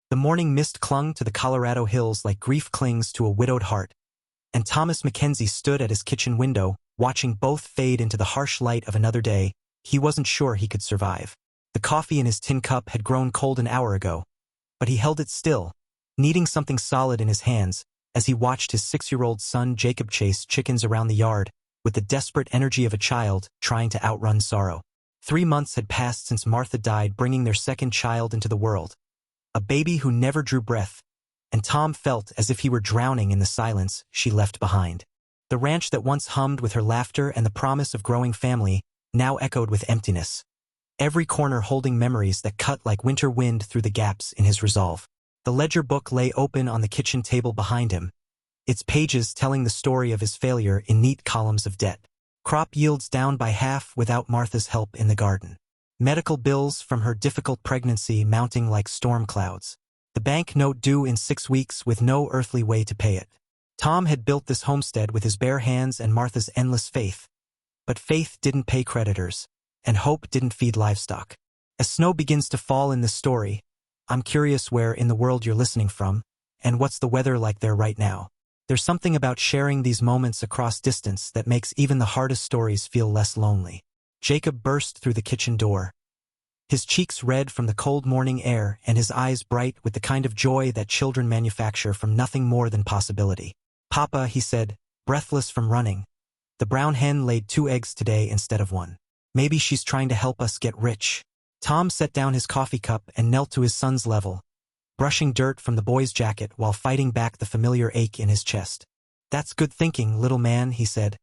The morning mist clung to the Colorado hills like grief clings to a widowed heart, and Thomas Mackenzie stood at his kitchen window, watching both fade into the harsh light of another day. He wasn't sure he could survive. The coffee in his tin cup had grown cold an hour ago, but he held it still, needing something solid in his hands, as he watched his 6-year-old son Jacob chase chickens around the yard, with the desperate energy of a child trying to outrun sorrow. 3 months had passed since Martha died, bringing their second child into the world, a baby who never drew breath, and Tom felt as if he were drowning in the silence she left behind. The ranch that once hummed with her laughter and the promise of growing family now echoed with emptiness, every corner holding memories that cut like winter wind through the gaps in his resolve. The ledger book lay open on the kitchen table behind him, its pages telling the story of his failure in neat columns of debt. Crop yields down by half without Martha's help in the garden. Medical bills from her difficult pregnancy mounting like storm clouds. The bank note due in 6 weeks with no earthly way to pay it. Tom had built this homestead with his bare hands and Martha's endless faith. But faith didn't pay creditors, and hope didn't feed livestock. As snow begins to fall in this story, I'm curious where in the world you're listening from, and what's the weather like there right now. There's something about sharing these moments across distance that makes even the hardest stories feel less lonely. Jacob burst through the kitchen door, his cheeks red from the cold morning air and his eyes bright with the kind of joy that children manufacture from nothing more than possibility. "Papa," he said, breathless from running, "the brown hen laid 2 eggs today instead of 1. Maybe she's trying to help us get rich." Tom set down his coffee cup and knelt to his son's level, brushing dirt from the boy's jacket while fighting back the familiar ache in his chest. "That's good thinking, little man," he said,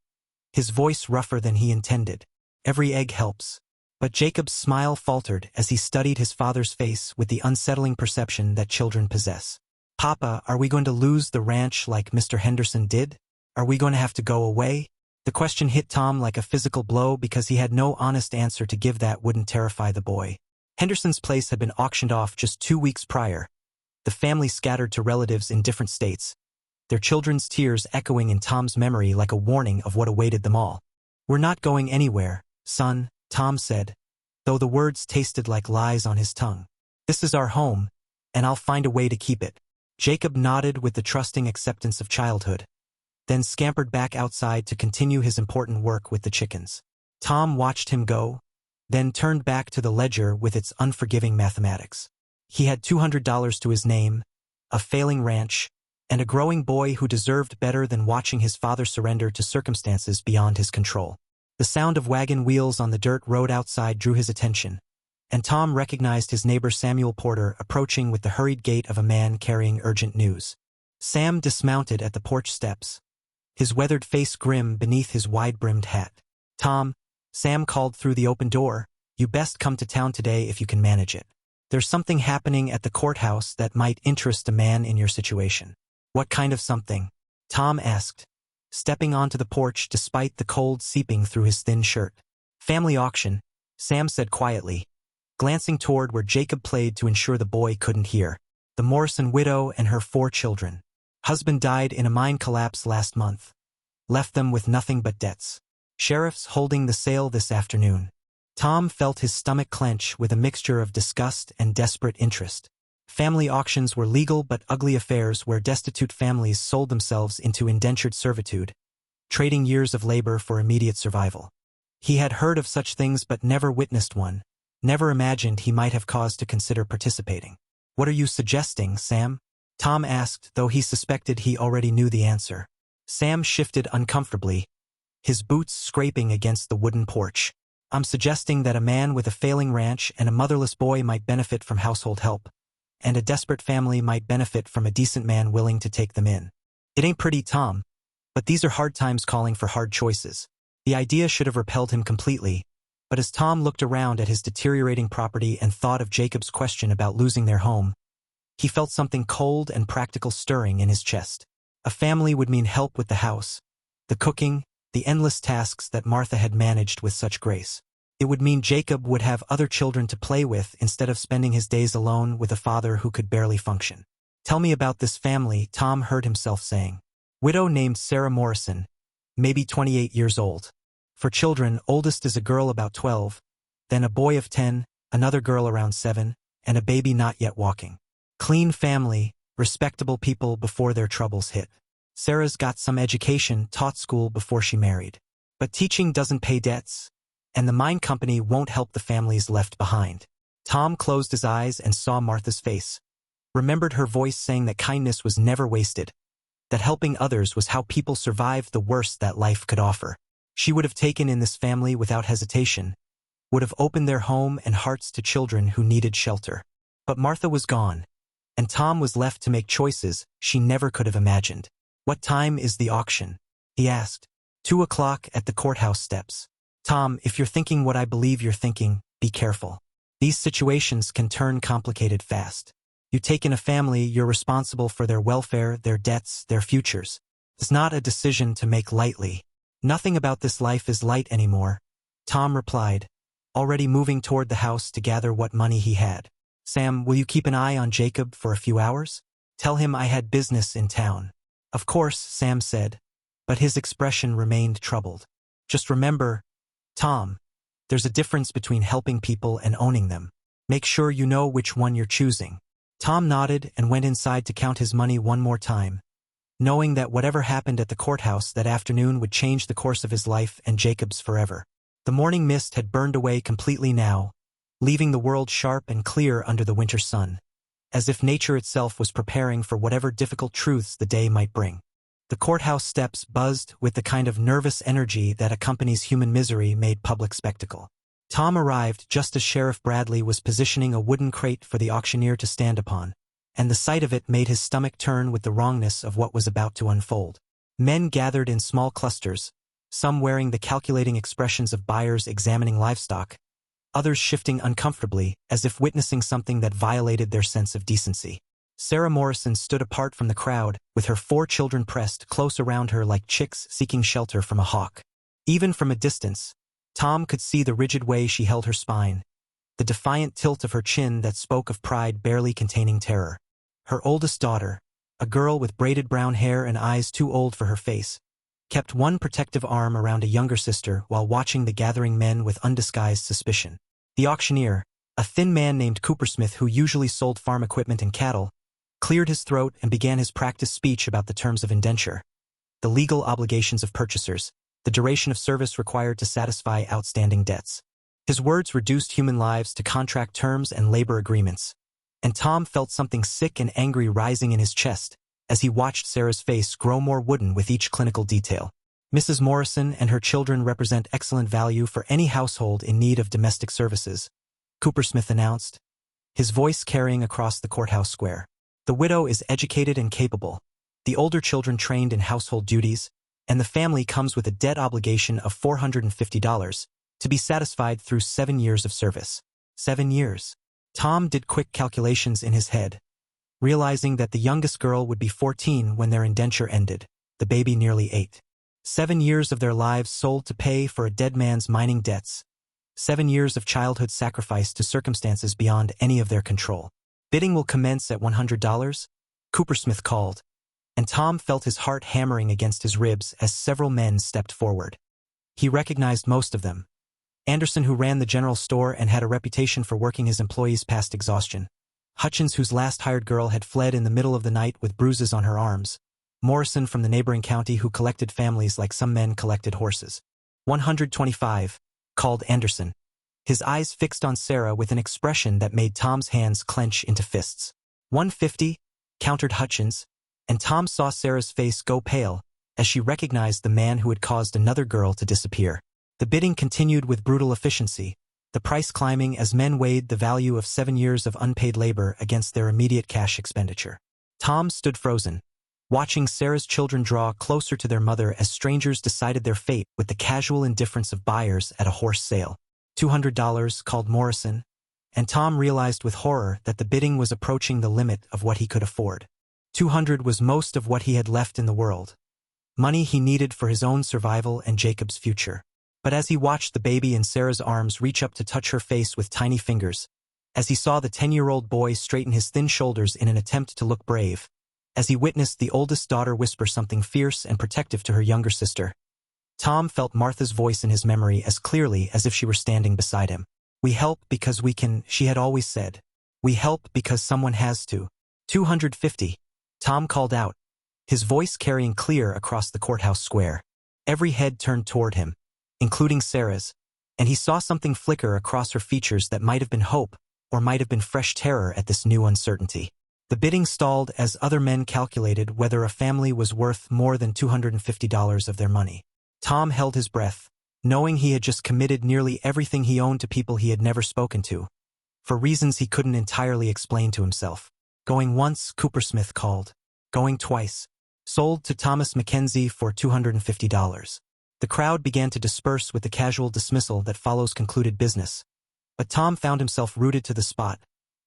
his voice rougher than he intended. "Every egg helps." But Jacob's smile faltered as he studied his father's face with the unsettling perception that children possess. "Papa, are we going to lose the ranch like Mr. Henderson did? Are we going to have to go away?" The question hit Tom like a physical blow because he had no honest answer to give that wouldn't terrify the boy. Henderson's place had been auctioned off just 2 weeks prior, the family scattered to relatives in different states, their children's tears echoing in Tom's memory like a warning of what awaited them all. "We're not going anywhere, son," Tom said, though the words tasted like lies on his tongue. "This is our home, and I'll find a way to keep it." Jacob nodded with the trusting acceptance of childhood, then scampered back outside to continue his important work with the chickens. Tom watched him go, then turned back to the ledger with its unforgiving mathematics. He had $200 to his name, a failing ranch, and a growing boy who deserved better than watching his father surrender to circumstances beyond his control. The sound of wagon wheels on the dirt road outside drew his attention, and Tom recognized his neighbor Samuel Porter approaching with the hurried gait of a man carrying urgent news. Sam dismounted at the porch steps, his weathered face grim beneath his wide-brimmed hat. "Tom," Sam called through the open door, "you best come to town today if you can manage it. There's something happening at the courthouse that might interest a man in your situation." "What kind of something?" Tom asked, stepping onto the porch despite the cold seeping through his thin shirt. "Family auction," Sam said quietly, glancing toward where Jacob played to ensure the boy couldn't hear. "The Morrison widow and her 4 children. Husband died in a mine collapse last month. Left them with nothing but debts. Sheriff's holding the sale this afternoon." Tom felt his stomach clench with a mixture of disgust and desperate interest. Family auctions were legal but ugly affairs where destitute families sold themselves into indentured servitude, trading years of labor for immediate survival. He had heard of such things but never witnessed one, never imagined he might have cause to consider participating. "What are you suggesting, Sam?" Tom asked, though he suspected he already knew the answer. Sam shifted uncomfortably, his boots scraping against the wooden porch. "I'm suggesting that a man with a failing ranch and a motherless boy might benefit from household help, and a desperate family might benefit from a decent man willing to take them in. It ain't pretty, Tom, but these are hard times calling for hard choices." The idea should have repelled him completely, but as Tom looked around at his deteriorating property and thought of Jacob's question about losing their home, he felt something cold and practical stirring in his chest. A family would mean help with the house, the cooking, the endless tasks that Martha had managed with such grace. It would mean Jacob would have other children to play with instead of spending his days alone with a father who could barely function. "Tell me about this family," Tom heard himself saying. "Widow named Sarah Morrison, maybe 28 years old. For children, oldest is a girl about 12, then a boy of 10, another girl around 7, and a baby not yet walking. Clean family, respectable people before their troubles hit. Sarah's got some education, taught school before she married. But teaching doesn't pay debts, and the mine company won't help the families left behind. Tom closed his eyes and saw Martha's face. Remembered her voice saying that kindness was never wasted, that helping others was how people survived the worst that life could offer. She would have taken in this family without hesitation, would have opened their home and hearts to children who needed shelter. But Martha was gone, and Tom was left to make choices she never could have imagined. "What time is the auction?" he asked. 2 o'clock at the courthouse steps. "Tom, if you're thinking what I believe you're thinking, be careful. These situations can turn complicated fast. You take in a family, you're responsible for their welfare, their debts, their futures. It's not a decision to make lightly." "Nothing about this life is light anymore," Tom replied, already moving toward the house to gather what money he had. "Sam, will you keep an eye on Jacob for a few hours? Tell him I had business in town." "Of course," Sam said, but his expression remained troubled. "Just remember, Tom, there's a difference between helping people and owning them. Make sure you know which one you're choosing." Tom nodded and went inside to count his money one more time, knowing that whatever happened at the courthouse that afternoon would change the course of his life and Jacob's forever. The morning mist had burned away completely now, leaving the world sharp and clear under the winter sun, as if nature itself was preparing for whatever difficult truths the day might bring. The courthouse steps buzzed with the kind of nervous energy that accompanies human misery made public spectacle. Tom arrived just as Sheriff Bradley was positioning a wooden crate for the auctioneer to stand upon, and the sight of it made his stomach turn with the wrongness of what was about to unfold. Men gathered in small clusters, some wearing the calculating expressions of buyers examining livestock, others shifting uncomfortably as if witnessing something that violated their sense of decency. Sarah Morrison stood apart from the crowd, with her 4 children pressed close around her like chicks seeking shelter from a hawk. Even from a distance, Tom could see the rigid way she held her spine, the defiant tilt of her chin that spoke of pride barely containing terror. Her oldest daughter, a girl with braided brown hair and eyes too old for her face, kept one protective arm around a younger sister while watching the gathering men with undisguised suspicion. The auctioneer, a thin man named Coopersmith who usually sold farm equipment and cattle, cleared his throat and began his practice speech about the terms of indenture, the legal obligations of purchasers, the duration of service required to satisfy outstanding debts. His words reduced human lives to contract terms and labor agreements, and Tom felt something sick and angry rising in his chest as he watched Sarah's face grow more wooden with each clinical detail. "Mrs. Morrison and her children represent excellent value for any household in need of domestic services," Coopersmith announced, his voice carrying across the courthouse square. "The widow is educated and capable, the older children trained in household duties, and the family comes with a debt obligation of $450 to be satisfied through 7 years of service." 7 years. Tom did quick calculations in his head, realizing that the youngest girl would be 14 when their indenture ended, the baby nearly 8. 7 years of their lives sold to pay for a dead man's mining debts. 7 years of childhood sacrifice to circumstances beyond any of their control. "Bidding will commence at $100, Coopersmith called, and Tom felt his heart hammering against his ribs as several men stepped forward. He recognized most of them. Anderson, who ran the general store and had a reputation for working his employees past exhaustion. Hutchins, whose last hired girl had fled in the middle of the night with bruises on her arms. Morrison from the neighboring county, who collected families like some men collected horses. 125, called Anderson, his eyes fixed on Sarah with an expression that made Tom's hands clench into fists. 150, countered Hutchins, and Tom saw Sarah's face go pale as she recognized the man who had caused another girl to disappear. The bidding continued with brutal efficiency, the price climbing as men weighed the value of 7 years of unpaid labor against their immediate cash expenditure. Tom stood frozen, watching Sarah's children draw closer to their mother as strangers decided their fate with the casual indifference of buyers at a horse sale. $200, called Morrison, and Tom realized with horror that the bidding was approaching the limit of what he could afford. 200 was most of what he had left in the world, money he needed for his own survival and Jacob's future. But as he watched the baby in Sarah's arms reach up to touch her face with tiny fingers, as he saw the 10-year-old boy straighten his thin shoulders in an attempt to look brave, as he witnessed the oldest daughter whisper something fierce and protective to her younger sister, Tom felt Martha's voice in his memory as clearly as if she were standing beside him. "We help because we can," she had always said. "We help because someone has to." 250. Tom called out, his voice carrying clear across the courthouse square. Every head turned toward him, including Sarah's, and he saw something flicker across her features that might have been hope or might have been fresh terror at this new uncertainty. The bidding stalled as other men calculated whether a family was worth more than $250 of their money. Tom held his breath, knowing he had just committed nearly everything he owned to people he had never spoken to, for reasons he couldn't entirely explain to himself. Going once, Coopersmith called. Going twice. Sold to Thomas Mackenzie for $250. The crowd began to disperse with the casual dismissal that follows concluded business. But Tom found himself rooted to the spot,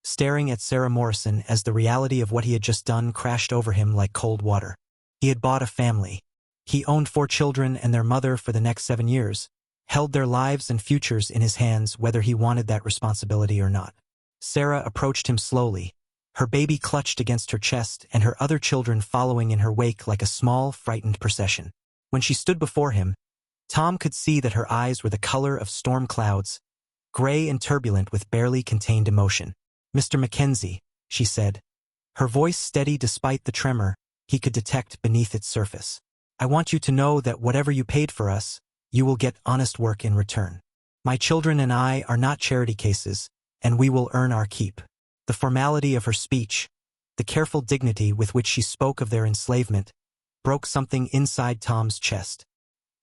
staring at Sarah Morrison as the reality of what he had just done crashed over him like cold water. He had bought a family. He owned 4 children and their mother for the next 7 years, held their lives and futures in his hands whether he wanted that responsibility or not. Sarah approached him slowly, her baby clutched against her chest and her other children following in her wake like a small, frightened procession. When she stood before him, Tom could see that her eyes were the color of storm clouds, gray and turbulent with barely contained emotion. "Mr. Mackenzie," she said, her voice steady despite the tremor he could detect beneath its surface. "I want you to know that whatever you paid for us, you will get honest work in return. My children and I are not charity cases, and we will earn our keep." The formality of her speech, the careful dignity with which she spoke of their enslavement, broke something inside Tom's chest.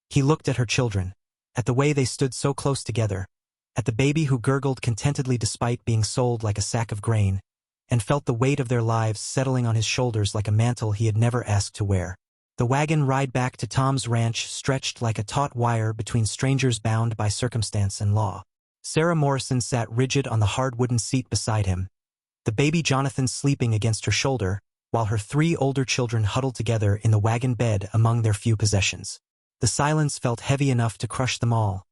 He looked at her children, at the way they stood so close together, at the baby who gurgled contentedly despite being sold like a sack of grain, and felt the weight of their lives settling on his shoulders like a mantle he had never asked to wear. The wagon ride back to Tom's ranch stretched like a taut wire between strangers bound by circumstance and law. Sarah Morrison sat rigid on the hard wooden seat beside him, the baby Jonathan sleeping against her shoulder, while her 3 older children huddled together in the wagon bed among their few possessions. The silence felt heavy enough to crush them all,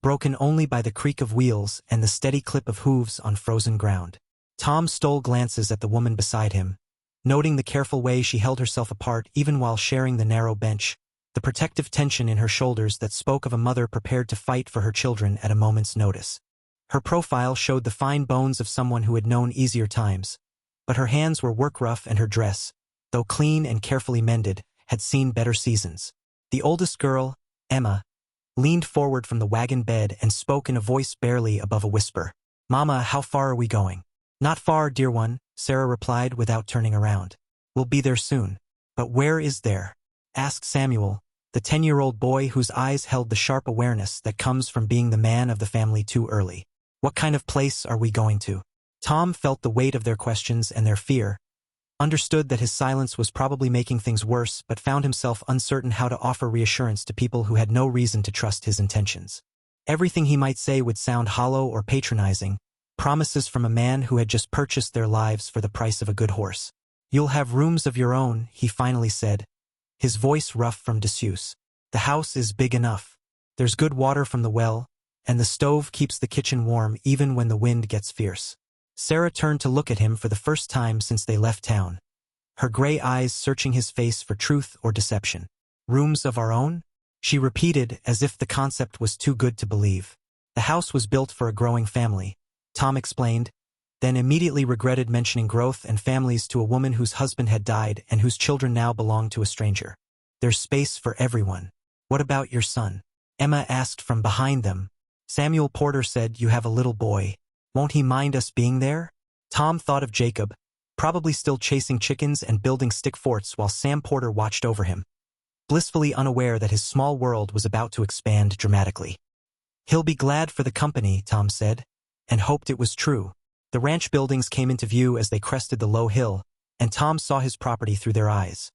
broken only by the creak of wheels and the steady clip of hooves on frozen ground. Tom stole glances at the woman beside him, noting the careful way she held herself apart even while sharing the narrow bench, the protective tension in her shoulders that spoke of a mother prepared to fight for her children at a moment's notice. Her profile showed the fine bones of someone who had known easier times, but her hands were work rough and her dress, though clean and carefully mended, had seen better seasons. The oldest girl, Emma, leaned forward from the wagon bed and spoke in a voice barely above a whisper. "Mama, how far are we going?" "Not far, dear one," Sarah replied without turning around. "We'll be there soon." "But where is there?" asked Samuel, the 10-year-old boy whose eyes held the sharp awareness that comes from being the man of the family too early. "What kind of place are we going to?" Tom felt the weight of their questions and their fear, understood that his silence was probably making things worse, but found himself uncertain how to offer reassurance to people who had no reason to trust his intentions. Everything he might say would sound hollow or patronizing, promises from a man who had just purchased their lives for the price of a good horse. "You'll have rooms of your own," he finally said, his voice rough from disuse. "The house is big enough. There's good water from the well, and the stove keeps the kitchen warm even when the wind gets fierce." Sarah turned to look at him for the first time since they left town, her gray eyes searching his face for truth or deception. "Rooms of our own?" she repeated as if the concept was too good to believe. "The house was built for a growing family," Tom explained, then immediately regretted mentioning growth and families to a woman whose husband had died and whose children now belonged to a stranger. "There's space for everyone." "What about your son?" Emma asked from behind them. Samuel Porter said, "You have a little boy. Won't he mind us being there?" Tom thought of Jacob, probably still chasing chickens and building stick forts while Sam Porter watched over him, blissfully unaware that his small world was about to expand dramatically. "He'll be glad for the company," Tom said, and hoped it was true. The ranch buildings came into view as they crested the low hill, and Tom saw his property through their eyes.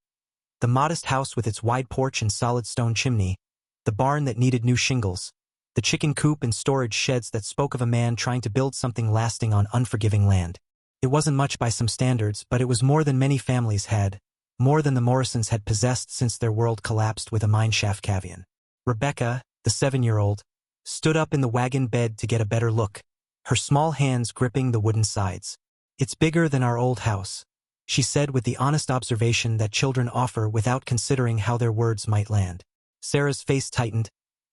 The modest house with its wide porch and solid stone chimney, the barn that needed new shingles, the chicken coop and storage sheds that spoke of a man trying to build something lasting on unforgiving land. It wasn't much by some standards, but it was more than many families had, more than the Morrisons had possessed since their world collapsed with a mineshaft caveat. Rebecca, the 7-year-old, stood up in the wagon bed to get a better look, her small hands gripping the wooden sides. "It's bigger than our old house," she said with the honest observation that children offer without considering how their words might land. Sarah's face tightened,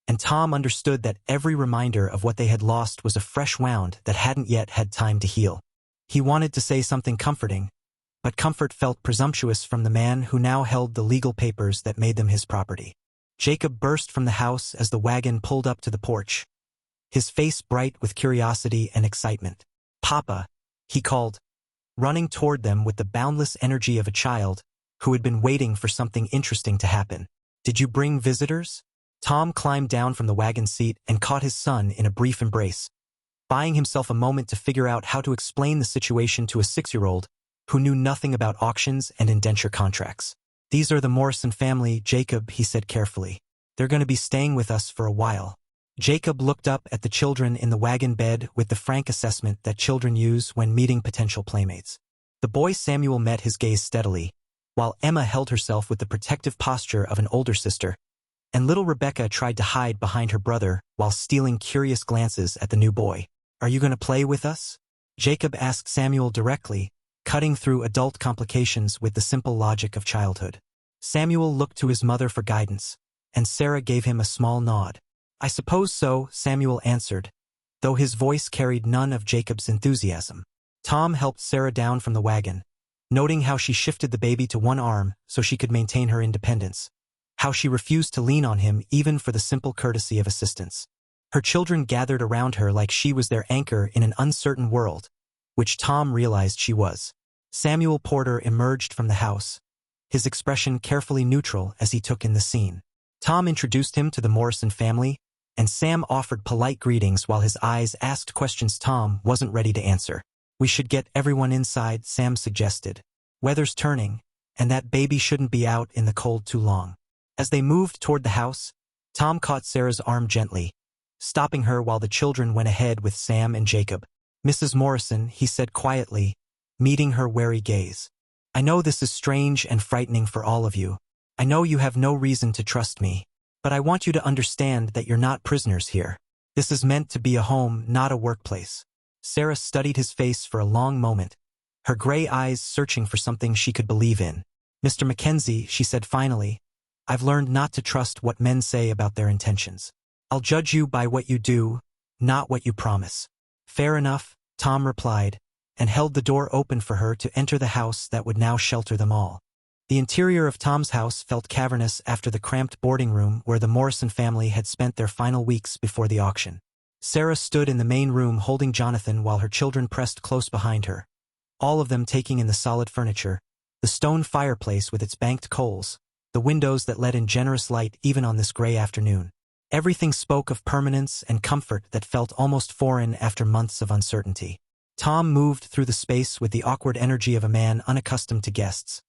and Tom understood that every reminder of what they had lost was a fresh wound that hadn't yet had time to heal. He wanted to say something comforting, but Comfort felt presumptuous from the man who now held the legal papers that made them his property. Jacob burst from the house as the wagon pulled up to the porch, his face bright with curiosity and excitement. "Papa," he called, running toward them with the boundless energy of a child who had been waiting for something interesting to happen. "Did you bring visitors?" Tom climbed down from the wagon seat and caught his son in a brief embrace, buying himself a moment to figure out how to explain the situation to a 6-year-old who knew nothing about auctions and indenture contracts. "These are the Morrison family, Jacob," he said carefully. "They're going to be staying with us for a while." Jacob looked up at the children in the wagon bed with the frank assessment that children use when meeting potential playmates. The boy Samuel met his gaze steadily, while Emma held herself with the protective posture of an older sister, and little Rebecca tried to hide behind her brother while stealing curious glances at the new boy. "Are you going to play with us?" Jacob asked Samuel directly, cutting through adult complications with the simple logic of childhood. Samuel looked to his mother for guidance, and Sarah gave him a small nod. "I suppose so," Samuel answered, though his voice carried none of Jacob's enthusiasm. Tom helped Sarah down from the wagon, noting how she shifted the baby to one arm so she could maintain her independence, how she refused to lean on him even for the simple courtesy of assistance. Her children gathered around her like she was their anchor in an uncertain world, which Tom realized she was. Samuel Porter emerged from the house, his expression carefully neutral as he took in the scene. Tom introduced him to the Morrison family, and Sam offered polite greetings while his eyes asked questions Tom wasn't ready to answer. "We should get everyone inside," Sam suggested. "Weather's turning, and that baby shouldn't be out in the cold too long." As they moved toward the house, Tom caught Sarah's arm gently, stopping her while the children went ahead with Sam and Jacob. "Mrs. Morrison," he said quietly, meeting her wary gaze. "I know this is strange and frightening for all of you. I know you have no reason to trust me, but I want you to understand that you're not prisoners here. This is meant to be a home, not a workplace." Sarah studied his face for a long moment, her gray eyes searching for something she could believe in. "Mr. Mackenzie," she said finally, "I've learned not to trust what men say about their intentions. I'll judge you by what you do, not what you promise." "Fair enough," Tom replied, and held the door open for her to enter the house that would now shelter them all. The interior of Tom's house felt cavernous after the cramped boarding room where the Morrison family had spent their final weeks before the auction. Sarah stood in the main room holding Jonathan while her children pressed close behind her, all of them taking in the solid furniture, the stone fireplace with its banked coals, the windows that let in generous light even on this gray afternoon. Everything spoke of permanence and comfort that felt almost foreign after months of uncertainty. Tom moved through the space with the awkward energy of a man unaccustomed to guests,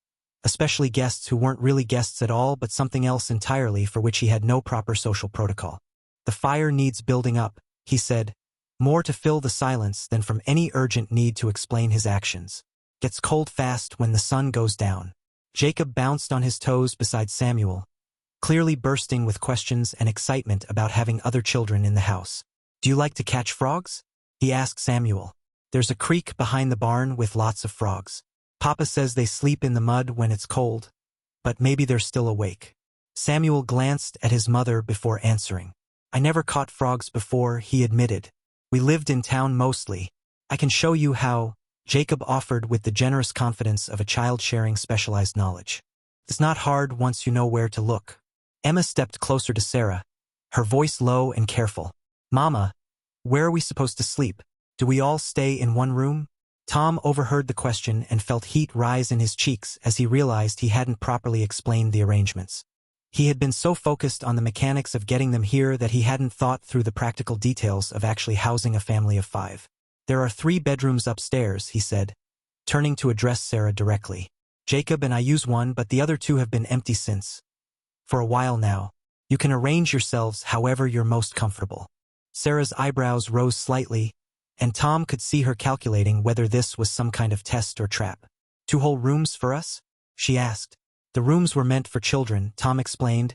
especially guests who weren't really guests at all but something else entirely for which he had no proper social protocol. "The fire needs building up," he said, more to fill the silence than from any urgent need to explain his actions. "Gets cold fast when the sun goes down." Jacob bounced on his toes beside Samuel, clearly bursting with questions and excitement about having other children in the house. "Do you like to catch frogs?" he asked Samuel. "There's a creek behind the barn with lots of frogs. Papa says they sleep in the mud when it's cold, but maybe they're still awake." Samuel glanced at his mother before answering. "I never caught frogs before," he admitted. "We lived in town mostly. I can show you how," Jacob offered with the generous confidence of a child sharing specialized knowledge. "It's not hard once you know where to look." Emma stepped closer to Sarah, her voice low and careful. "Mama, where are we supposed to sleep? Do we all stay in one room?" Tom overheard the question and felt heat rise in his cheeks as he realized he hadn't properly explained the arrangements. He had been so focused on the mechanics of getting them here that he hadn't thought through the practical details of actually housing a family of 5. "There are 3 bedrooms upstairs," he said, turning to address Sarah directly. "Jacob and I use one, but the other 2 have been empty since. For a while now. You can arrange yourselves however you're most comfortable." Sarah's eyebrows rose slightly, and Tom could see her calculating whether this was some kind of test or trap. "2 whole rooms for us?" she asked. "The rooms were meant for children," Tom explained,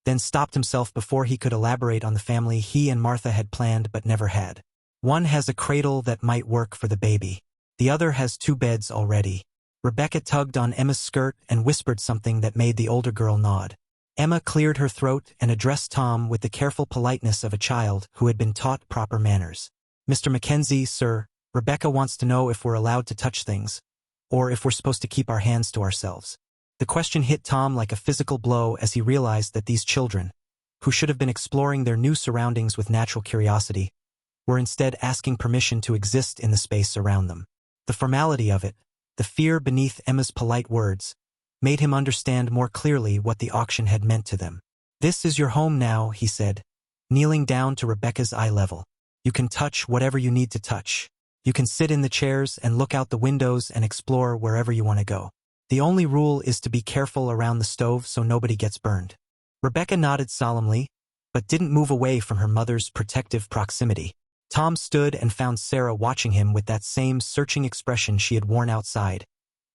then stopped himself before he could elaborate on the family he and Martha had planned but never had. "One has a cradle that might work for the baby. The other has 2 beds already." Rebecca tugged on Emma's skirt and whispered something that made the older girl nod. Emma cleared her throat and addressed Tom with the careful politeness of a child who had been taught proper manners. "Mr. Mackenzie, sir, Rebecca wants to know if we're allowed to touch things, or if we're supposed to keep our hands to ourselves. The question hit Tom like a physical blow as he realized that these children, who should have been exploring their new surroundings with natural curiosity, were instead asking permission to exist in the space around them. The formality of it, the fear beneath Emma's polite words, made him understand more clearly what the auction had meant to them. "This is your home now," he said, kneeling down to Rebecca's eye level. "You can touch whatever you need to touch. You can sit in the chairs and look out the windows and explore wherever you want to go. The only rule is to be careful around the stove so nobody gets burned." Rebecca nodded solemnly, but didn't move away from her mother's protective proximity. Tom stood and found Sarah watching him with that same searching expression she had worn outside,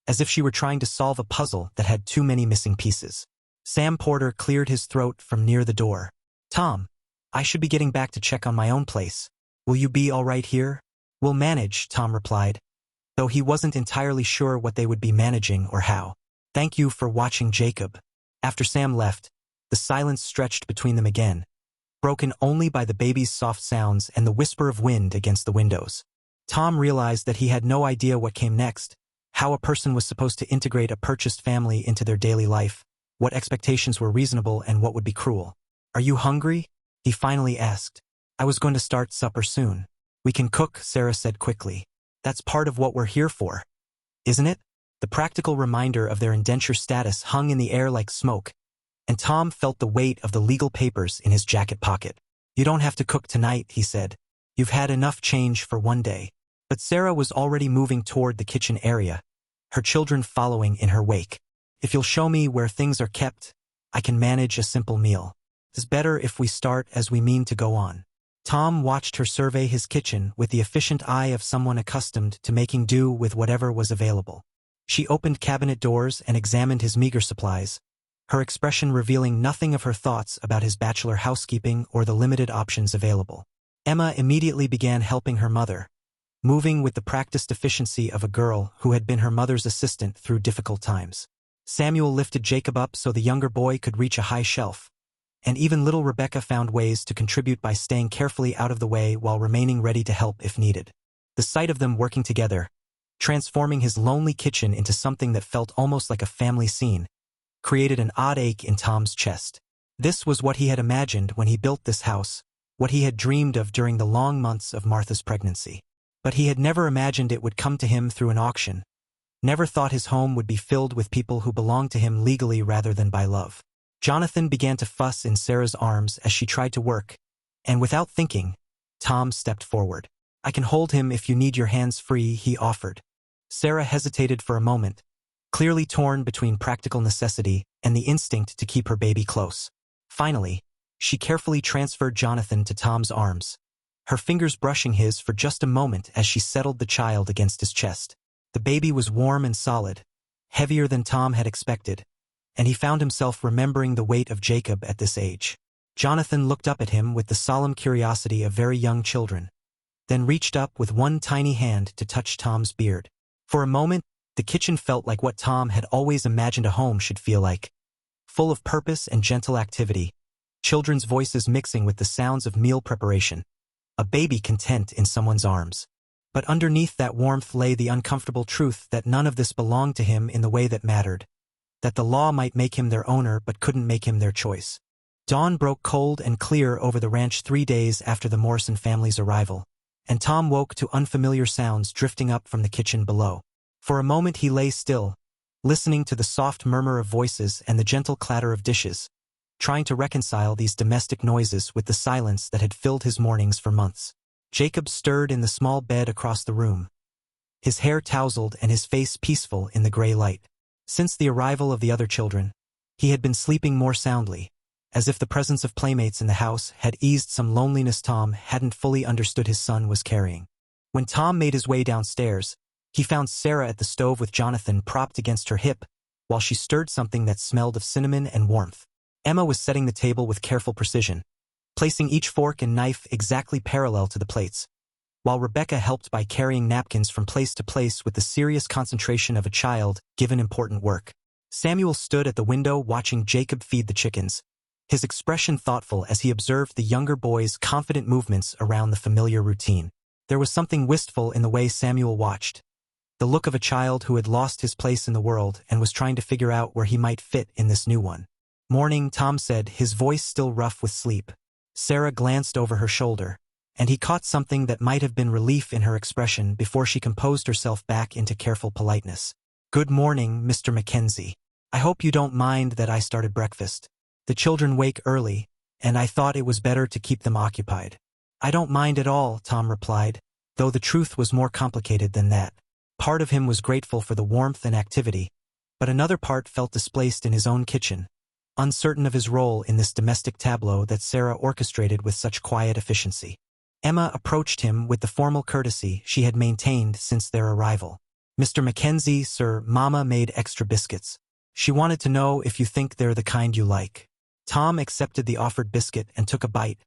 as if she were trying to solve a puzzle that had too many missing pieces. Sam Porter cleared his throat from near the door. "Tom, I should be getting back to check on my own place. Will you be all right here?" "We'll manage," Tom replied, though he wasn't entirely sure what they would be managing or how. "Thank you for watching, Jacob." After Sam left, the silence stretched between them again, broken only by the baby's soft sounds and the whisper of wind against the windows. Tom realized that he had no idea what came next, how a person was supposed to integrate a purchased family into their daily life, what expectations were reasonable and what would be cruel. "Are you hungry?" he finally asked. "I was going to start supper soon." "We can cook," Sarah said quickly. "That's part of what we're here for, isn't it?" The practical reminder of their indenture status hung in the air like smoke, and Tom felt the weight of the legal papers in his jacket pocket. "You don't have to cook tonight," he said. "You've had enough change for one day." But Sarah was already moving toward the kitchen area, her children following in her wake. "If you'll show me where things are kept, I can manage a simple meal. It's better if we start as we mean to go on." Tom watched her survey his kitchen with the efficient eye of someone accustomed to making do with whatever was available. She opened cabinet doors and examined his meager supplies, her expression revealing nothing of her thoughts about his bachelor housekeeping or the limited options available. Emma immediately began helping her mother, moving with the practiced efficiency of a girl who had been her mother's assistant through difficult times. Samuel lifted Jacob up so the younger boy could reach a high shelf, and even little Rebecca found ways to contribute by staying carefully out of the way while remaining ready to help if needed. The sight of them working together, transforming his lonely kitchen into something that felt almost like a family scene, created an odd ache in Tom's chest. This was what he had imagined when he built this house, what he had dreamed of during the long months of Martha's pregnancy. But he had never imagined it would come to him through an auction, never thought his home would be filled with people who belonged to him legally rather than by love. Jonathan began to fuss in Sarah's arms as she tried to work, and without thinking, Tom stepped forward. "I can hold him if you need your hands free," he offered. Sarah hesitated for a moment, clearly torn between practical necessity and the instinct to keep her baby close. Finally, she carefully transferred Jonathan to Tom's arms, her fingers brushing his for just a moment as she settled the child against his chest. The baby was warm and solid, heavier than Tom had expected, and he found himself remembering the weight of Jacob at this age. Jonathan looked up at him with the solemn curiosity of very young children, then reached up with one tiny hand to touch Tom's beard. For a moment, the kitchen felt like what Tom had always imagined a home should feel like, full of purpose and gentle activity, children's voices mixing with the sounds of meal preparation, a baby content in someone's arms. But underneath that warmth lay the uncomfortable truth that none of this belonged to him in the way that mattered, that the law might make him their owner but couldn't make him their choice. Dawn broke cold and clear over the ranch 3 days after the Morrison family's arrival, and Tom woke to unfamiliar sounds drifting up from the kitchen below. For a moment he lay still, listening to the soft murmur of voices and the gentle clatter of dishes, trying to reconcile these domestic noises with the silence that had filled his mornings for months. Jacob stirred in the small bed across the room, his hair tousled and his face peaceful in the gray light. Since the arrival of the other children, he had been sleeping more soundly, as if the presence of playmates in the house had eased some loneliness Tom hadn't fully understood his son was carrying. When Tom made his way downstairs, he found Sarah at the stove with Jonathan propped against her hip, while she stirred something that smelled of cinnamon and warmth. Emma was setting the table with careful precision, placing each fork and knife exactly parallel to the plates, while Rebecca helped by carrying napkins from place to place with the serious concentration of a child given important work. Samuel stood at the window watching Jacob feed the chickens, his expression thoughtful as he observed the younger boy's confident movements around the familiar routine. There was something wistful in the way Samuel watched, the look of a child who had lost his place in the world and was trying to figure out where he might fit in this new one. "Morning," Tom said, his voice still rough with sleep. Sarah glanced over her shoulder, and he caught something that might have been relief in her expression before she composed herself back into careful politeness. "Good morning, Mr. Mackenzie. I hope you don't mind that I started breakfast. The children wake early, and I thought it was better to keep them occupied." "I don't mind at all," Tom replied, though the truth was more complicated than that. Part of him was grateful for the warmth and activity, but another part felt displaced in his own kitchen, uncertain of his role in this domestic tableau that Sarah orchestrated with such quiet efficiency. Emma approached him with the formal courtesy she had maintained since their arrival. "Mr. Mackenzie, sir, Mama made extra biscuits. She wanted to know if you think they're the kind you like." Tom accepted the offered biscuit and took a bite,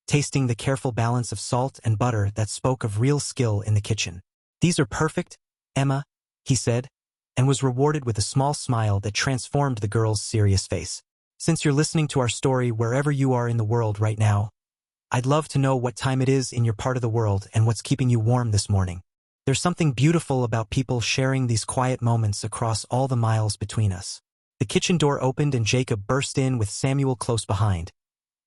tasting the careful balance of salt and butter that spoke of real skill in the kitchen. "These are perfect, Emma," he said, and was rewarded with a small smile that transformed the girl's serious face. "Since you're listening to our story wherever you are in the world right now, I'd love to know what time it is in your part of the world and what's keeping you warm this morning. There's something beautiful about people sharing these quiet moments across all the miles between us." The kitchen door opened and Jacob burst in with Samuel close behind,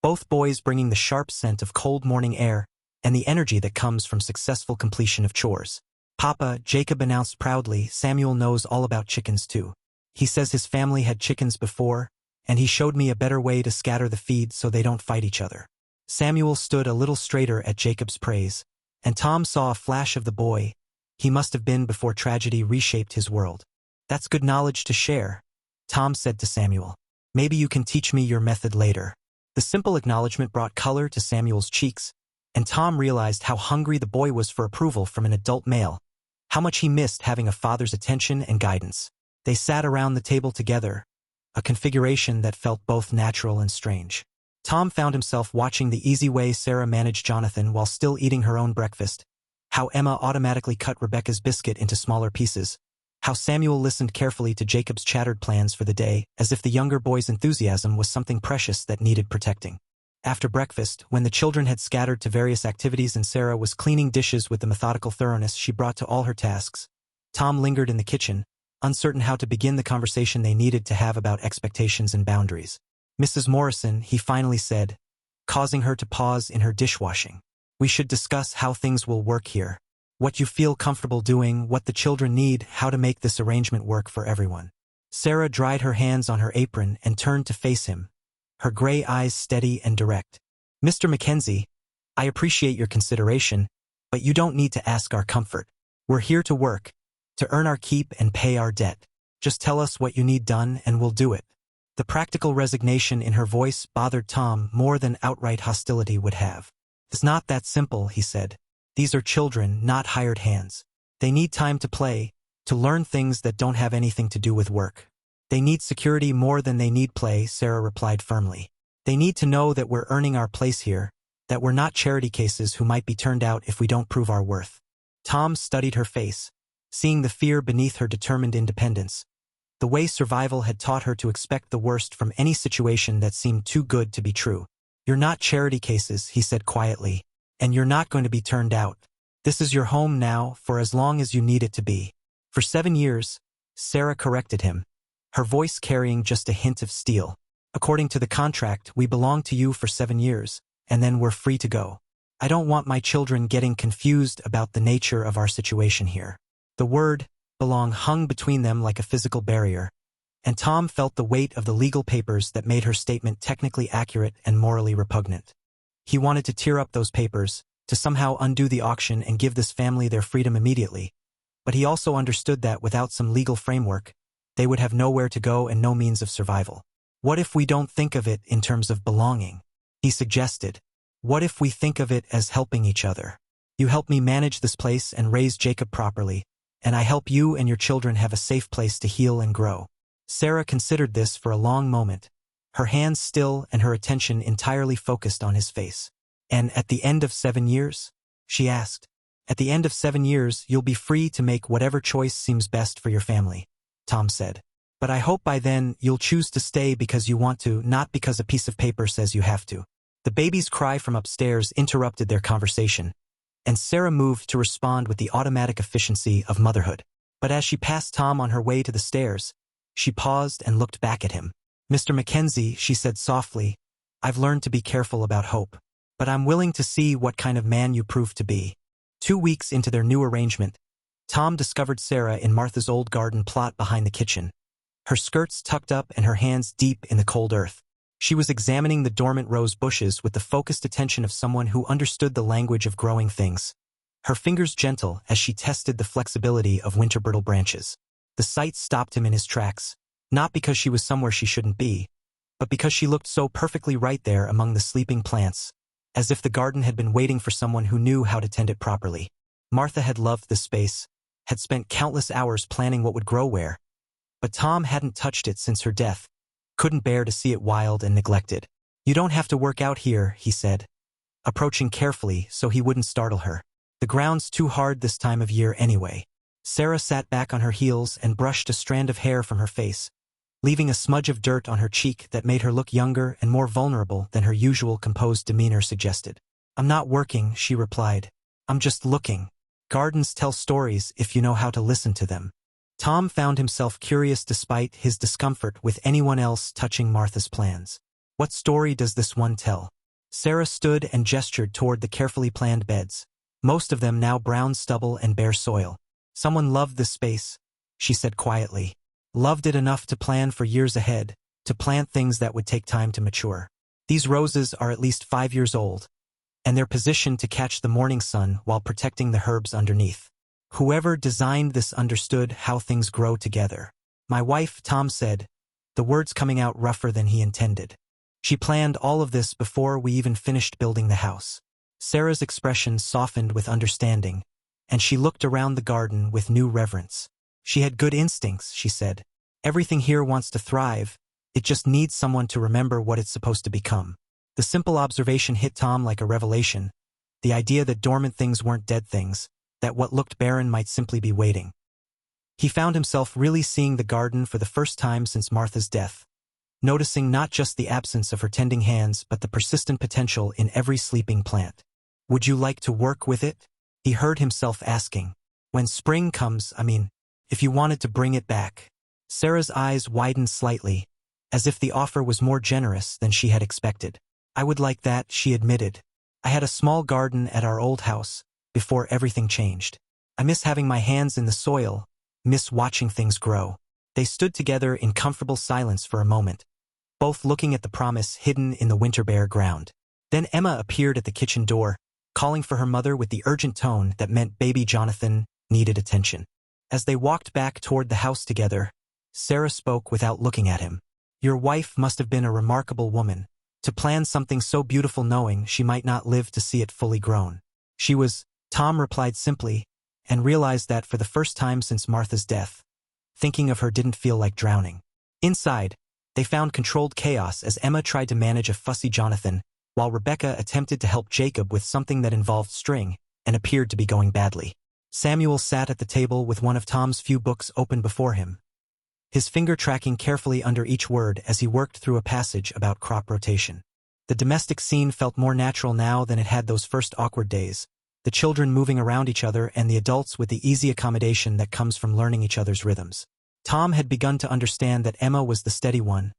both boys bringing the sharp scent of cold morning air and the energy that comes from successful completion of chores. "Papa," Jacob announced proudly, "Samuel knows all about chickens too. He says his family had chickens before, and he showed me a better way to scatter the feed so they don't fight each other." Samuel stood a little straighter at Jacob's praise, and Tom saw a flash of the boy he must have been before tragedy reshaped his world. "That's good knowledge to share," Tom said to Samuel. "Maybe you can teach me your method later." The simple acknowledgement brought color to Samuel's cheeks, and Tom realized how hungry the boy was for approval from an adult male, how much he missed having a father's attention and guidance. They sat around the table together, a configuration that felt both natural and strange. Tom found himself watching the easy way Sarah managed Jonathan while still eating her own breakfast, how Emma automatically cut Rebecca's biscuit into smaller pieces, how Samuel listened carefully to Jacob's chattered plans for the day, as if the younger boy's enthusiasm was something precious that needed protecting. After breakfast, when the children had scattered to various activities and Sarah was cleaning dishes with the methodical thoroughness she brought to all her tasks, Tom lingered in the kitchen, uncertain how to begin the conversation they needed to have about expectations and boundaries. "Mrs. Morrison," he finally said, causing her to pause in her dishwashing, "we should discuss how things will work here. What you feel comfortable doing, what the children need, how to make this arrangement work for everyone." Sarah dried her hands on her apron and turned to face him, her gray eyes steady and direct. "Mr. Mackenzie, I appreciate your consideration, but you don't need to ask our comfort. We're here to work, to earn our keep and pay our debt. Just tell us what you need done and we'll do it." The practical resignation in her voice bothered Tom more than outright hostility would have. "It's not that simple," he said. "These are children, not hired hands. They need time to play, to learn things that don't have anything to do with work." "They need security more than they need play," Sarah replied firmly. "They need to know that we're earning our place here, that we're not charity cases who might be turned out if we don't prove our worth." Tom studied her face, seeing the fear beneath her determined independence, the way survival had taught her to expect the worst from any situation that seemed too good to be true. "You're not charity cases," he said quietly, "and you're not going to be turned out. This is your home now for as long as you need it to be." "For 7 years, Sarah corrected him, her voice carrying just a hint of steel. "According to the contract, we belong to you for 7 years, and then we're free to go. I don't want my children getting confused about the nature of our situation here." The word belong hung between them like a physical barrier, and Tom felt the weight of the legal papers that made her statement technically accurate and morally repugnant. He wanted to tear up those papers, to somehow undo the auction and give this family their freedom immediately, but he also understood that without some legal framework, they would have nowhere to go and no means of survival. "What if we don't think of it in terms of belonging?" he suggested. "What if we think of it as helping each other? You help me manage this place and raise Jacob properly, and I help you and your children have a safe place to heal and grow." Sarah considered this for a long moment, her hands still and her attention entirely focused on his face. "And at the end of 7 years?" she asked. "At the end of 7 years, you'll be free to make whatever choice seems best for your family," Tom said. "But I hope by then you'll choose to stay because you want to, not because a piece of paper says you have to." The baby's cry from upstairs interrupted their conversation, and Sarah moved to respond with the automatic efficiency of motherhood. But as she passed Tom on her way to the stairs, she paused and looked back at him. "Mr. Mackenzie," she said softly, "I've learned to be careful about hope. But I'm willing to see what kind of man you prove to be." 2 weeks into their new arrangement, Tom discovered Sarah in Martha's old garden plot behind the kitchen, her skirts tucked up and her hands deep in the cold earth. She was examining the dormant rose bushes with the focused attention of someone who understood the language of growing things, her fingers gentle as she tested the flexibility of winter brittle branches. The sight stopped him in his tracks, not because she was somewhere she shouldn't be, but because she looked so perfectly right there among the sleeping plants, as if the garden had been waiting for someone who knew how to tend it properly. Martha had loved this space, had spent countless hours planning what would grow where, but Tom hadn't touched it since her death, couldn't bear to see it wild and neglected. "You don't have to work out here," he said, approaching carefully so he wouldn't startle her. "The ground's too hard this time of year anyway." Sarah sat back on her heels and brushed a strand of hair from her face, leaving a smudge of dirt on her cheek that made her look younger and more vulnerable than her usual composed demeanor suggested. "I'm not working," she replied. "I'm just looking. Gardens tell stories if you know how to listen to them." Tom found himself curious despite his discomfort with anyone else touching Martha's plans. "What story does this one tell?" Sarah stood and gestured toward the carefully planned beds, most of them now brown stubble and bare soil. "Someone loved this space," she said quietly. "Loved it enough to plan for years ahead, to plant things that would take time to mature. These roses are at least 5 years old, and they're positioned to catch the morning sun while protecting the herbs underneath. Whoever designed this understood how things grow together. My wife," Tom said, the words coming out rougher than he intended. "She planned all of this before we even finished building the house." Sarah's expression softened with understanding, and she looked around the garden with new reverence. "She had good instincts," she said. "Everything here wants to thrive. It just needs someone to remember what it's supposed to become." The simple observation hit Tom like a revelation, the idea that dormant things weren't dead things, that what looked barren might simply be waiting. He found himself really seeing the garden for the first time since Martha's death, noticing not just the absence of her tending hands but the persistent potential in every sleeping plant. "Would you like to work with it?" he heard himself asking. "When spring comes, if you wanted to bring it back." Sarah's eyes widened slightly, as if the offer was more generous than she had expected. "I would like that," she admitted. "I had a small garden at our old house, before everything changed. I miss having my hands in the soil, miss watching things grow." They stood together in comfortable silence for a moment, both looking at the promise hidden in the winter bare ground. Then Emma appeared at the kitchen door, calling for her mother with the urgent tone that meant baby Jonathan needed attention. As they walked back toward the house together, Sarah spoke without looking at him. "Your wife must have been a remarkable woman, to plan something so beautiful knowing she might not live to see it fully grown." "She was," Tom replied simply, and realized that for the first time since Martha's death, thinking of her didn't feel like drowning. Inside, they found controlled chaos as Emma tried to manage a fussy Jonathan, while Rebecca attempted to help Jacob with something that involved string and appeared to be going badly. Samuel sat at the table with one of Tom's few books open before him, his finger tracking carefully under each word as he worked through a passage about crop rotation. The domestic scene felt more natural now than it had those first awkward days, the children moving around each other and the adults with the easy accommodation that comes from learning each other's rhythms. Tom had begun to understand that Emma was the steady one,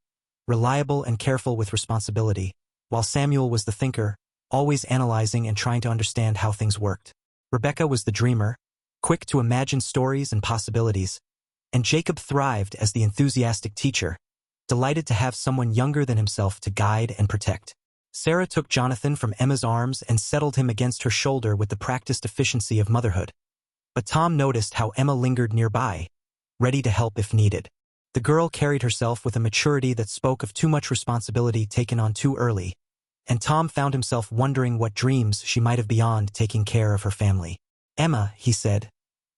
reliable and careful with responsibility, while Samuel was the thinker, always analyzing and trying to understand how things worked. Rebecca was the dreamer, quick to imagine stories and possibilities, and Jacob thrived as the enthusiastic teacher, delighted to have someone younger than himself to guide and protect. Sarah took Jonathan from Emma's arms and settled him against her shoulder with the practiced efficiency of motherhood. But Tom noticed how Emma lingered nearby, ready to help if needed. The girl carried herself with a maturity that spoke of too much responsibility taken on too early, and Tom found himself wondering what dreams she might have beyond taking care of her family. "Emma," he said,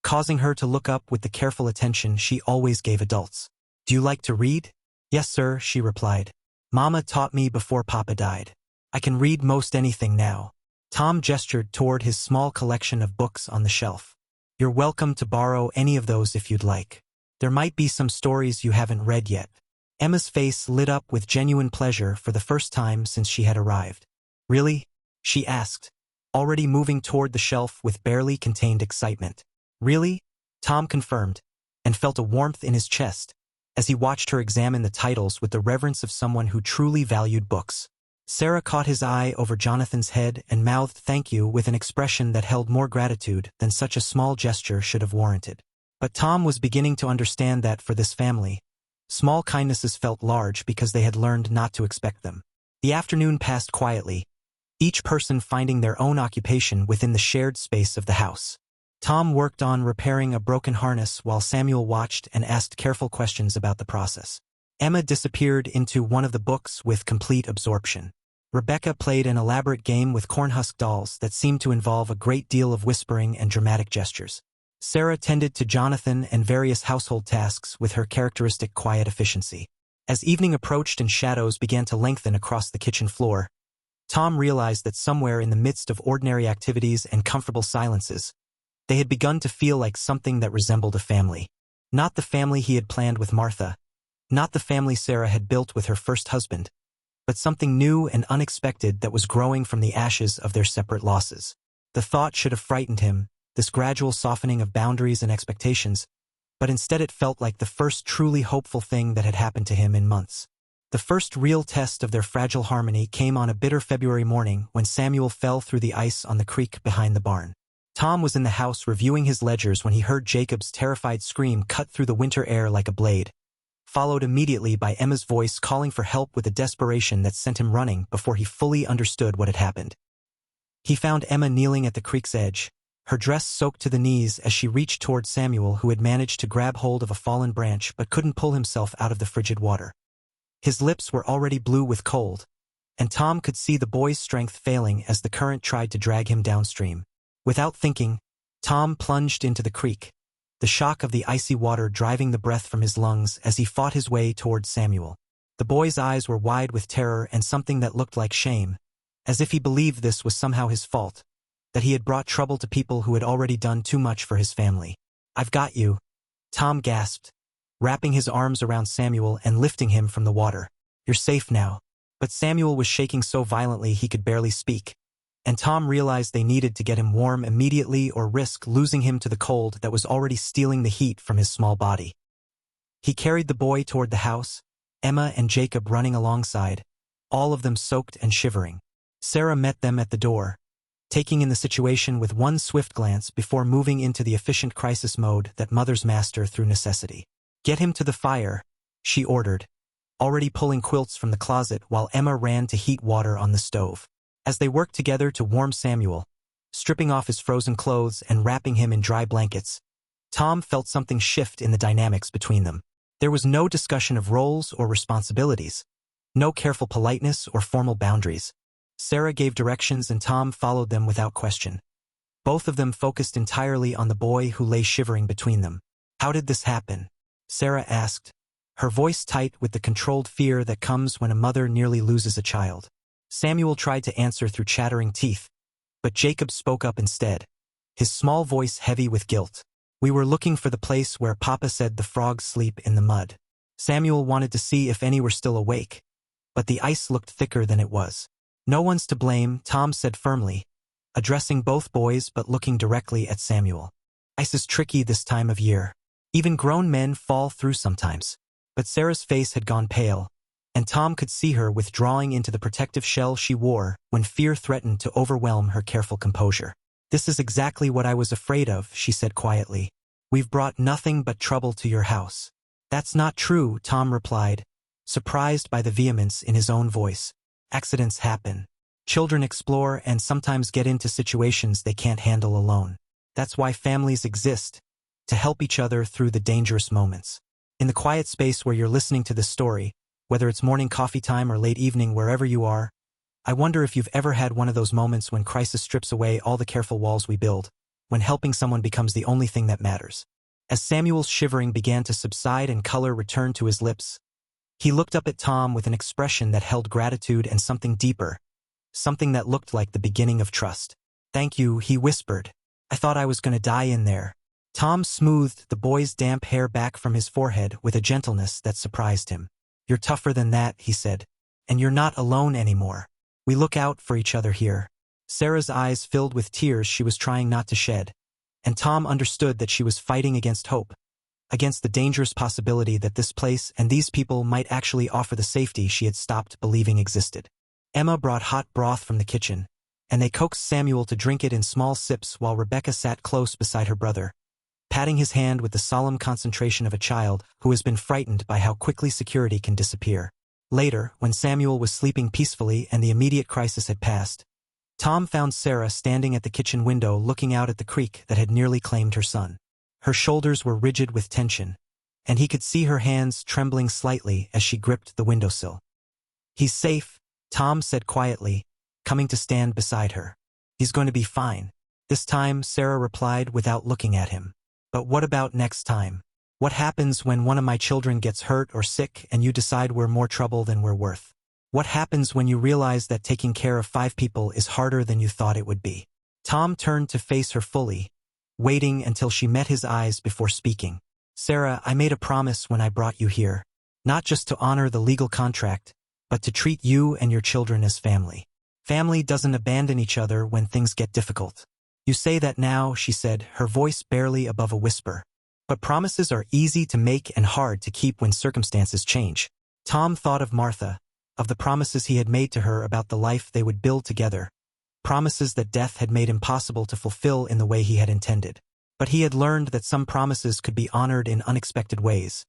causing her to look up with the careful attention she always gave adults. "Do you like to read?" "Yes, sir," she replied. "Mama taught me before Papa died. I can read most anything now." Tom gestured toward his small collection of books on the shelf. "You're welcome to borrow any of those if you'd like. There might be some stories you haven't read yet." Emma's face lit up with genuine pleasure for the first time since she had arrived. "Really?" she asked, already moving toward the shelf with barely contained excitement. "Really?" Tom confirmed, and felt a warmth in his chest as he watched her examine the titles with the reverence of someone who truly valued books. Sarah caught his eye over Jonathan's head and mouthed thank you with an expression that held more gratitude than such a small gesture should have warranted. But Tom was beginning to understand that for this family, small kindnesses felt large because they had learned not to expect them. The afternoon passed quietly, each person finding their own occupation within the shared space of the house. Tom worked on repairing a broken harness while Samuel watched and asked careful questions about the process. Emma disappeared into one of the books with complete absorption. Rebecca played an elaborate game with cornhusk dolls that seemed to involve a great deal of whispering and dramatic gestures. Sarah tended to Jonathan and various household tasks with her characteristic quiet efficiency. As evening approached and shadows began to lengthen across the kitchen floor, Tom realized that somewhere in the midst of ordinary activities and comfortable silences, they had begun to feel like something that resembled a family. Not the family he had planned with Martha, not the family Sarah had built with her first husband, but something new and unexpected that was growing from the ashes of their separate losses. The thought should have frightened him, this gradual softening of boundaries and expectations, but instead it felt like the first truly hopeful thing that had happened to him in months. The first real test of their fragile harmony came on a bitter February morning when Samuel fell through the ice on the creek behind the barn. Tom was in the house reviewing his ledgers when he heard Jacob's terrified scream cut through the winter air like a blade, followed immediately by Emma's voice calling for help with a desperation that sent him running before he fully understood what had happened. He found Emma kneeling at the creek's edge, her dress soaked to the knees as she reached toward Samuel, who had managed to grab hold of a fallen branch but couldn't pull himself out of the frigid water. His lips were already blue with cold, and Tom could see the boy's strength failing as the current tried to drag him downstream. Without thinking, Tom plunged into the creek, the shock of the icy water driving the breath from his lungs as he fought his way toward Samuel. The boy's eyes were wide with terror and something that looked like shame, as if he believed this was somehow his fault, that he had brought trouble to people who had already done too much for his family. "I've got you," Tom gasped, wrapping his arms around Samuel and lifting him from the water. "You're safe now." But Samuel was shaking so violently he could barely speak, and Tom realized they needed to get him warm immediately or risk losing him to the cold that was already stealing the heat from his small body. He carried the boy toward the house, Emma and Jacob running alongside, all of them soaked and shivering. Sarah met them at the door, taking in the situation with one swift glance before moving into the efficient crisis mode that mothers master through necessity. "Get him to the fire," she ordered, already pulling quilts from the closet while Emma ran to heat water on the stove. As they worked together to warm Samuel, stripping off his frozen clothes and wrapping him in dry blankets, Tom felt something shift in the dynamics between them. There was no discussion of roles or responsibilities, no careful politeness or formal boundaries. Sarah gave directions and Tom followed them without question. Both of them focused entirely on the boy who lay shivering between them. "How did this happen?" Sarah asked, her voice tight with the controlled fear that comes when a mother nearly loses a child. Samuel tried to answer through chattering teeth, but Jacob spoke up instead, his small voice heavy with guilt. "We were looking for the place where Papa said the frogs sleep in the mud." Samuel wanted to see if any were still awake, but the ice looked thicker than it was. "No one's to blame," Tom said firmly, addressing both boys but looking directly at Samuel. "Ice is tricky this time of year. Even grown men fall through sometimes." But Sarah's face had gone pale, and Tom could see her withdrawing into the protective shell she wore when fear threatened to overwhelm her careful composure. "This is exactly what I was afraid of," she said quietly. "We've brought nothing but trouble to your house." "That's not true," Tom replied, surprised by the vehemence in his own voice. "Accidents happen. Children explore and sometimes get into situations they can't handle alone. That's why families exist, to help each other through the dangerous moments." In the quiet space where you're listening to this story, whether it's morning coffee time or late evening wherever you are, I wonder if you've ever had one of those moments when crisis strips away all the careful walls we build, when helping someone becomes the only thing that matters. As Samuel's shivering began to subside and color returned to his lips, he looked up at Tom with an expression that held gratitude and something deeper, something that looked like the beginning of trust. "Thank you," he whispered. "I thought I was going to die in there." Tom smoothed the boy's damp hair back from his forehead with a gentleness that surprised him. "You're tougher than that," he said, "and you're not alone anymore. We look out for each other here." Sarah's eyes filled with tears she was trying not to shed, and Tom understood that she was fighting against hope, against the dangerous possibility that this place and these people might actually offer the safety she had stopped believing existed. Emma brought hot broth from the kitchen, and they coaxed Samuel to drink it in small sips while Rebecca sat close beside her brother, patting his hand with the solemn concentration of a child who has been frightened by how quickly security can disappear. Later, when Samuel was sleeping peacefully and the immediate crisis had passed, Tom found Sarah standing at the kitchen window looking out at the creek that had nearly claimed her son. Her shoulders were rigid with tension, and he could see her hands trembling slightly as she gripped the windowsill. "He's safe," Tom said quietly, coming to stand beside her. "He's going to be fine." This time, Sarah replied without looking at him. "But what about next time? What happens when one of my children gets hurt or sick and you decide we're more trouble than we're worth? What happens when you realize that taking care of 5 people is harder than you thought it would be?" Tom turned to face her fully, waiting until she met his eyes before speaking. "Sarah, I made a promise when I brought you here, not just to honor the legal contract, but to treat you and your children as family. Family doesn't abandon each other when things get difficult." "You say that now," she said, her voice barely above a whisper. "But promises are easy to make and hard to keep when circumstances change." Tom thought of Martha, of the promises he had made to her about the life they would build together, promises that death had made impossible to fulfill in the way he had intended. But he had learned that some promises could be honored in unexpected ways,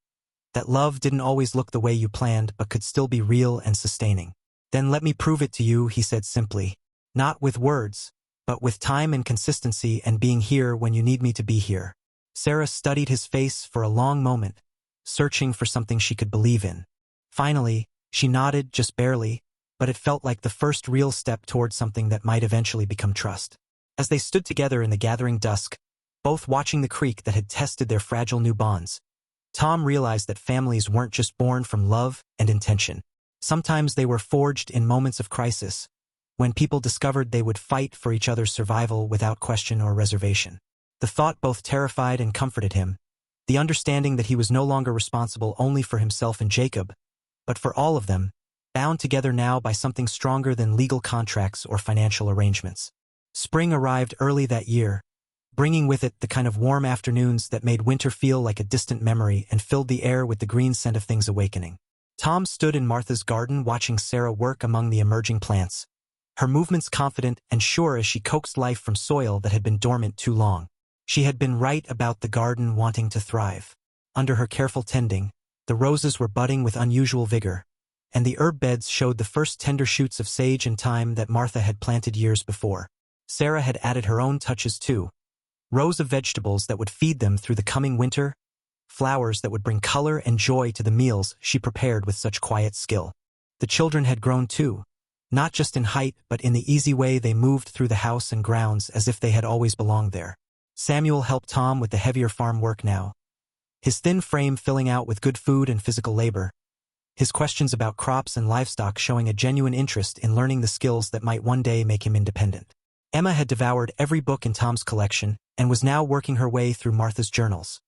that love didn't always look the way you planned but could still be real and sustaining. "Then let me prove it to you," he said simply, "not with words, but with time and consistency and being here when you need me to be here." Sarah studied his face for a long moment, searching for something she could believe in. Finally, she nodded just barely, but it felt like the first real step towards something that might eventually become trust. As they stood together in the gathering dusk, both watching the creek that had tested their fragile new bonds, Tom realized that families weren't just born from love and intention. Sometimes they were forged in moments of crisis, when people discovered they would fight for each other's survival without question or reservation. The thought both terrified and comforted him, the understanding that he was no longer responsible only for himself and Jacob, but for all of them, bound together now by something stronger than legal contracts or financial arrangements. Spring arrived early that year, bringing with it the kind of warm afternoons that made winter feel like a distant memory and filled the air with the green scent of things awakening. Tom stood in Martha's garden watching Sarah work among the emerging plants, her movements confident and sure as she coaxed life from soil that had been dormant too long. She had been right about the garden wanting to thrive. Under her careful tending, the roses were budding with unusual vigor, and the herb beds showed the first tender shoots of sage and thyme that Martha had planted years before. Sarah had added her own touches too, rows of vegetables that would feed them through the coming winter, flowers that would bring color and joy to the meals she prepared with such quiet skill. The children had grown too, not just in height but in the easy way they moved through the house and grounds as if they had always belonged there. Samuel helped Tom with the heavier farm work now, his thin frame filling out with good food and physical labor, his questions about crops and livestock showing a genuine interest in learning the skills that might one day make him independent. Emma had devoured every book in Tom's collection and was now working her way through Martha's journals,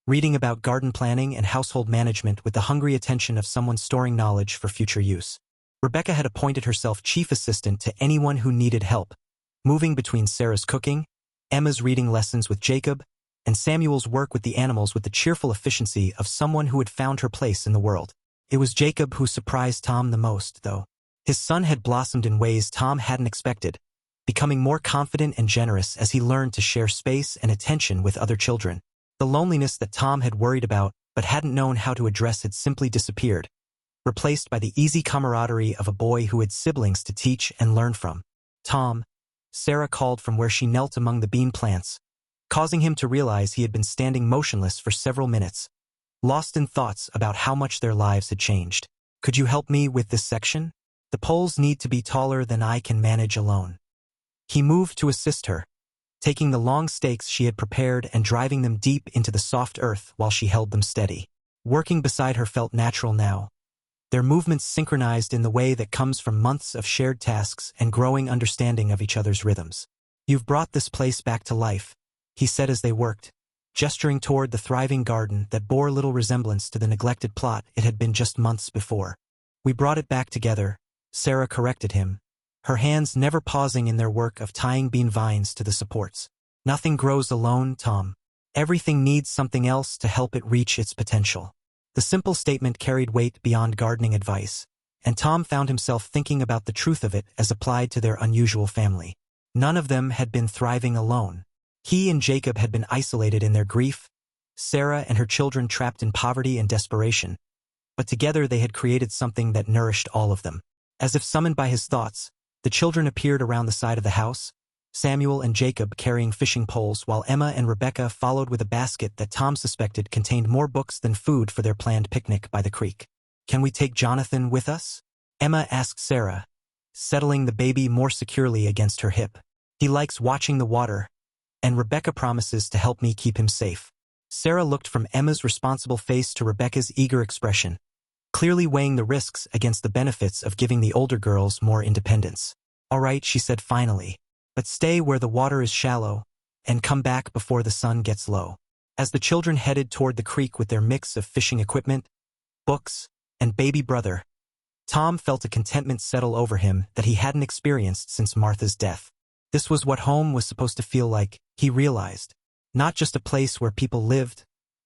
reading about garden planning and household management with the hungry attention of someone storing knowledge for future use. Rebecca had appointed herself chief assistant to anyone who needed help, moving between Sarah's cooking, Emma's reading lessons with Jacob, and Samuel's work with the animals with the cheerful efficiency of someone who had found her place in the world. It was Jacob who surprised Tom the most, though. His son had blossomed in ways Tom hadn't expected, becoming more confident and generous as he learned to share space and attention with other children. The loneliness that Tom had worried about but hadn't known how to address had simply disappeared, replaced by the easy camaraderie of a boy who had siblings to teach and learn from. "Tom," Sarah called from where she knelt among the bean plants, causing him to realize he had been standing motionless for several minutes, lost in thoughts about how much their lives had changed. "Could you help me with this section? The poles need to be taller than I can manage alone." He moved to assist her, taking the long stakes she had prepared and driving them deep into the soft earth while she held them steady. Working beside her felt natural now, their movements synchronized in the way that comes from months of shared tasks and growing understanding of each other's rhythms. "You've brought this place back to life," he said as they worked, gesturing toward the thriving garden that bore little resemblance to the neglected plot it had been just months before. "We brought it back together," Sarah corrected him, her hands never pausing in their work of tying bean vines to the supports. "Nothing grows alone, Tom. Everything needs something else to help it reach its potential. The simple statement carried weight beyond gardening advice, and Tom found himself thinking about the truth of it as applied to their unusual family. None of them had been thriving alone. He and Jacob had been isolated in their grief, Sarah and her children trapped in poverty and desperation, but together they had created something that nourished all of them. As if summoned by his thoughts, the children appeared around the side of the house, Samuel and Jacob carrying fishing poles while Emma and Rebecca followed with a basket that Tom suspected contained more books than food for their planned picnic by the creek. "Can we take Jonathan with us?" Emma asked Sarah, settling the baby more securely against her hip. "He likes watching the water, and Rebecca promises to help me keep him safe." Sarah looked from Emma's responsible face to Rebecca's eager expression, clearly weighing the risks against the benefits of giving the older girls more independence. "All right," she said finally, "but stay where the water is shallow, and come back before the sun gets low." As the children headed toward the creek with their mix of fishing equipment, books, and baby brother, Tom felt a contentment settle over him that he hadn't experienced since Martha's death. This was what home was supposed to feel like, he realized. Not just a place where people lived,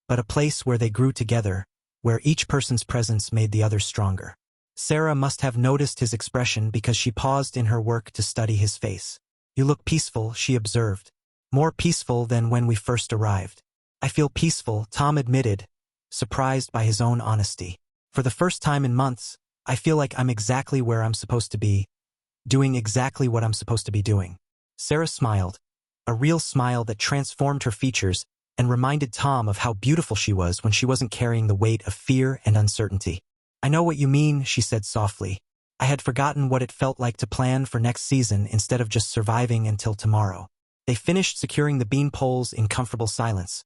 but a place where they grew together, where each person's presence made the other stronger. Sarah must have noticed his expression because she paused in her work to study his face. "You look peaceful," she observed. "More peaceful than when we first arrived." "I feel peaceful," Tom admitted, surprised by his own honesty. "For the first time in months, I feel like I'm exactly where I'm supposed to be, doing exactly what I'm supposed to be doing." Sarah smiled, a real smile that transformed her features and reminded Tom of how beautiful she was when she wasn't carrying the weight of fear and uncertainty. "I know what you mean," she said softly. "I had forgotten what it felt like to plan for next season instead of just surviving until tomorrow." They finished securing the bean poles in comfortable silence,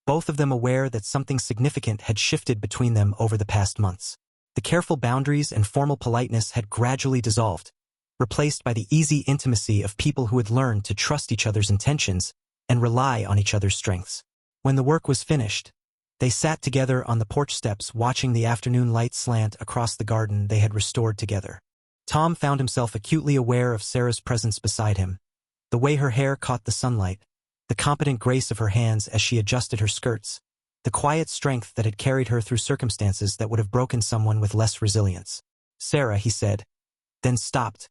both of them aware that something significant had shifted between them over the past months. The careful boundaries and formal politeness had gradually dissolved, replaced by the easy intimacy of people who had learned to trust each other's intentions and rely on each other's strengths. When the work was finished, they sat together on the porch steps watching the afternoon light slant across the garden they had restored together. Tom found himself acutely aware of Sarah's presence beside him, the way her hair caught the sunlight, the competent grace of her hands as she adjusted her skirts, the quiet strength that had carried her through circumstances that would have broken someone with less resilience. "Sarah," he said, then stopped,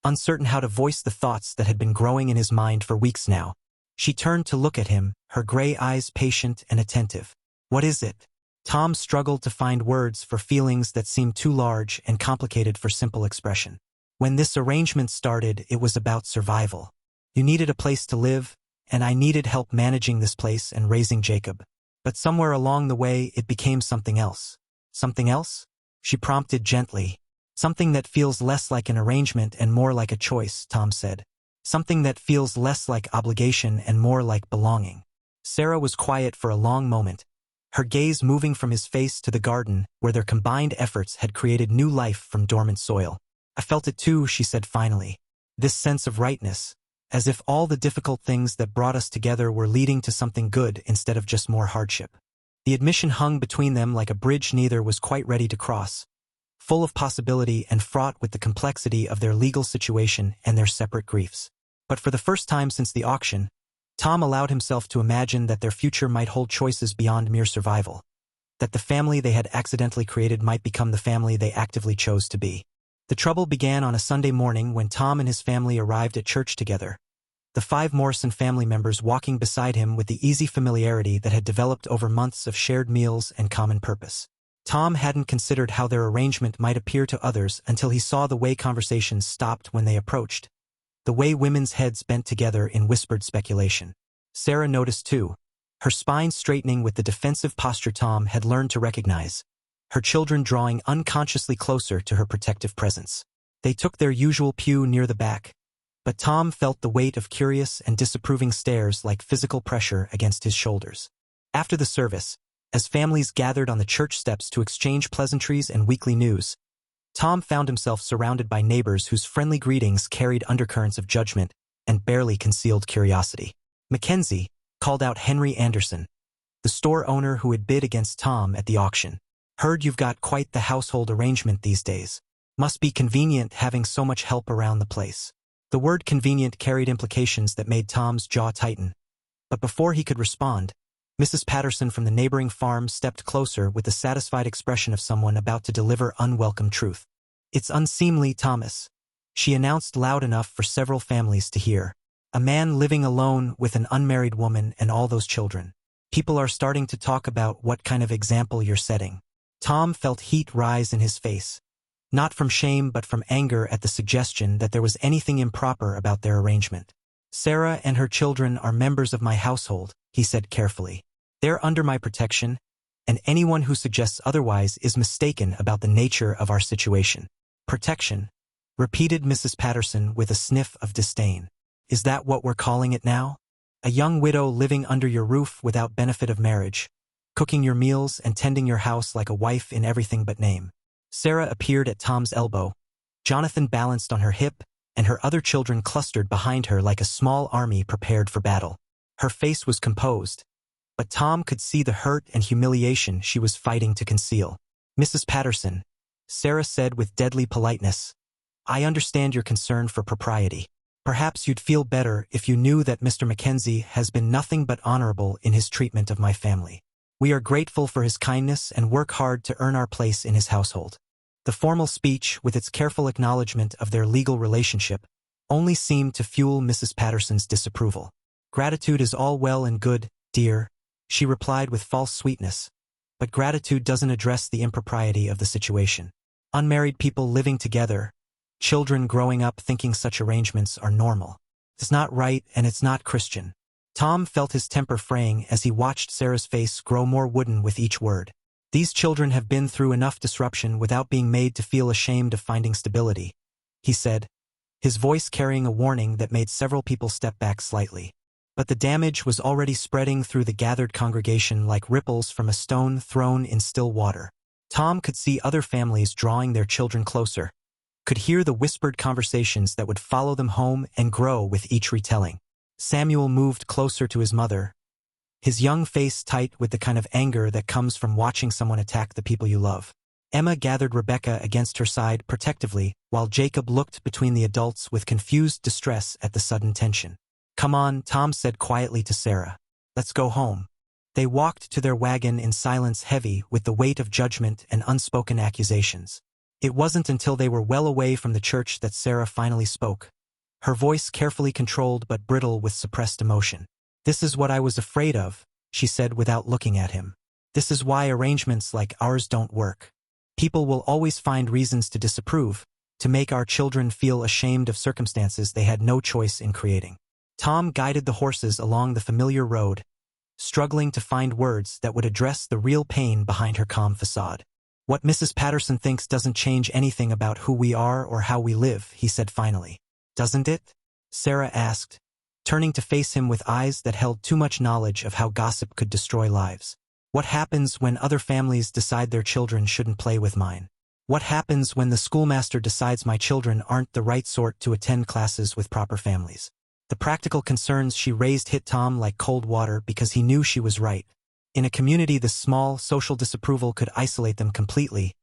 uncertain how to voice the thoughts that had been growing in his mind for weeks now. She turned to look at him, her gray eyes patient and attentive. "What is it?" Tom struggled to find words for feelings that seemed too large and complicated for simple expression. "When this arrangement started, it was about survival. You needed a place to live, and I needed help managing this place and raising Jacob. But somewhere along the way, it became something else." "Something else?" she prompted gently. "Something that feels less like an arrangement and more like a choice," Tom said. "Something that feels less like obligation and more like belonging." Sarah was quiet for a long moment, her gaze moving from his face to the garden where their combined efforts had created new life from dormant soil. "I felt it too," she said finally. "This sense of rightness, as if all the difficult things that brought us together were leading to something good instead of just more hardship." The admission hung between them like a bridge neither was quite ready to cross, full of possibility and fraught with the complexity of their legal situation and their separate griefs. But for the first time since the auction, Tom allowed himself to imagine that their future might hold choices beyond mere survival, that the family they had accidentally created might become the family they actively chose to be. The trouble began on a Sunday morning when Tom and his family arrived at church together, the 5 Morrison family members walking beside him with the easy familiarity that had developed over months of shared meals and common purpose. Tom hadn't considered how their arrangement might appear to others until he saw the way conversations stopped when they approached, the way women's heads bent together in whispered speculation. Sarah noticed too, her spine straightening with the defensive posture Tom had learned to recognize, her children drawing unconsciously closer to her protective presence. They took their usual pew near the back, but Tom felt the weight of curious and disapproving stares like physical pressure against his shoulders. After the service, as families gathered on the church steps to exchange pleasantries and weekly news, Tom found himself surrounded by neighbors whose friendly greetings carried undercurrents of judgment and barely concealed curiosity. Mackenzie called out Henry Anderson, the store owner who had bid against Tom at the auction. "Heard you've got quite the household arrangement these days. Must be convenient having so much help around the place." The word convenient carried implications that made Tom's jaw tighten, but before he could respond, Mrs. Patterson from the neighboring farm stepped closer with the satisfied expression of someone about to deliver unwelcome truth. "It's unseemly, Thomas," she announced loud enough for several families to hear. "A man living alone with an unmarried woman and all those children. People are starting to talk about what kind of example you're setting." Tom felt heat rise in his face. Not from shame but from anger at the suggestion that there was anything improper about their arrangement. "Sarah and her children are members of my household," he said carefully. "They're under my protection, and anyone who suggests otherwise is mistaken about the nature of our situation." "Protection," repeated Mrs. Patterson with a sniff of disdain. "Is that what we're calling it now? A young widow living under your roof without benefit of marriage, cooking your meals and tending your house like a wife in everything but name." Sarah appeared at Tom's elbow. Jonathan balanced on her hip, and her other children clustered behind her like a small army prepared for battle. Her face was composed, but Tom could see the hurt and humiliation she was fighting to conceal. "Mrs. Patterson," Sarah said with deadly politeness, "I understand your concern for propriety. Perhaps you'd feel better if you knew that Mr. Mackenzie has been nothing but honorable in his treatment of my family. We are grateful for his kindness and work hard to earn our place in his household." The formal speech, with its careful acknowledgement of their legal relationship, only seemed to fuel Mrs. Patterson's disapproval. "Gratitude is all well and good, dear," she replied with false sweetness, "but gratitude doesn't address the impropriety of the situation. Unmarried people living together, children growing up thinking such arrangements are normal. It's not right and it's not Christian." Tom felt his temper fraying as he watched Sarah's face grow more wooden with each word. "These children have been through enough disruption without being made to feel ashamed of finding stability," he said, his voice carrying a warning that made several people step back slightly. But the damage was already spreading through the gathered congregation like ripples from a stone thrown in still water. Tom could see other families drawing their children closer, could hear the whispered conversations that would follow them home and grow with each retelling. Samuel moved closer to his mother, his young face tight with the kind of anger that comes from watching someone attack the people you love. Emma gathered Rebecca against her side protectively, while Jacob looked between the adults with confused distress at the sudden tension. "Come on," Tom said quietly to Sarah. "Let's go home." They walked to their wagon in silence heavy with the weight of judgment and unspoken accusations. It wasn't until they were well away from the church that Sarah finally spoke, her voice carefully controlled but brittle with suppressed emotion. "This is what I was afraid of," she said without looking at him. "This is why arrangements like ours don't work. People will always find reasons to disapprove, to make our children feel ashamed of circumstances they had no choice in creating." Tom guided the horses along the familiar road, struggling to find words that would address the real pain behind her calm facade. "What Mrs. Patterson thinks doesn't change anything about who we are or how we live," he said finally. "Doesn't it?" Sarah asked, turning to face him with eyes that held too much knowledge of how gossip could destroy lives. "What happens when other families decide their children shouldn't play with mine? What happens when the schoolmaster decides my children aren't the right sort to attend classes with proper families?" The practical concerns she raised hit Tom like cold water because he knew she was right. In a community this small, social disapproval could isolate them completely,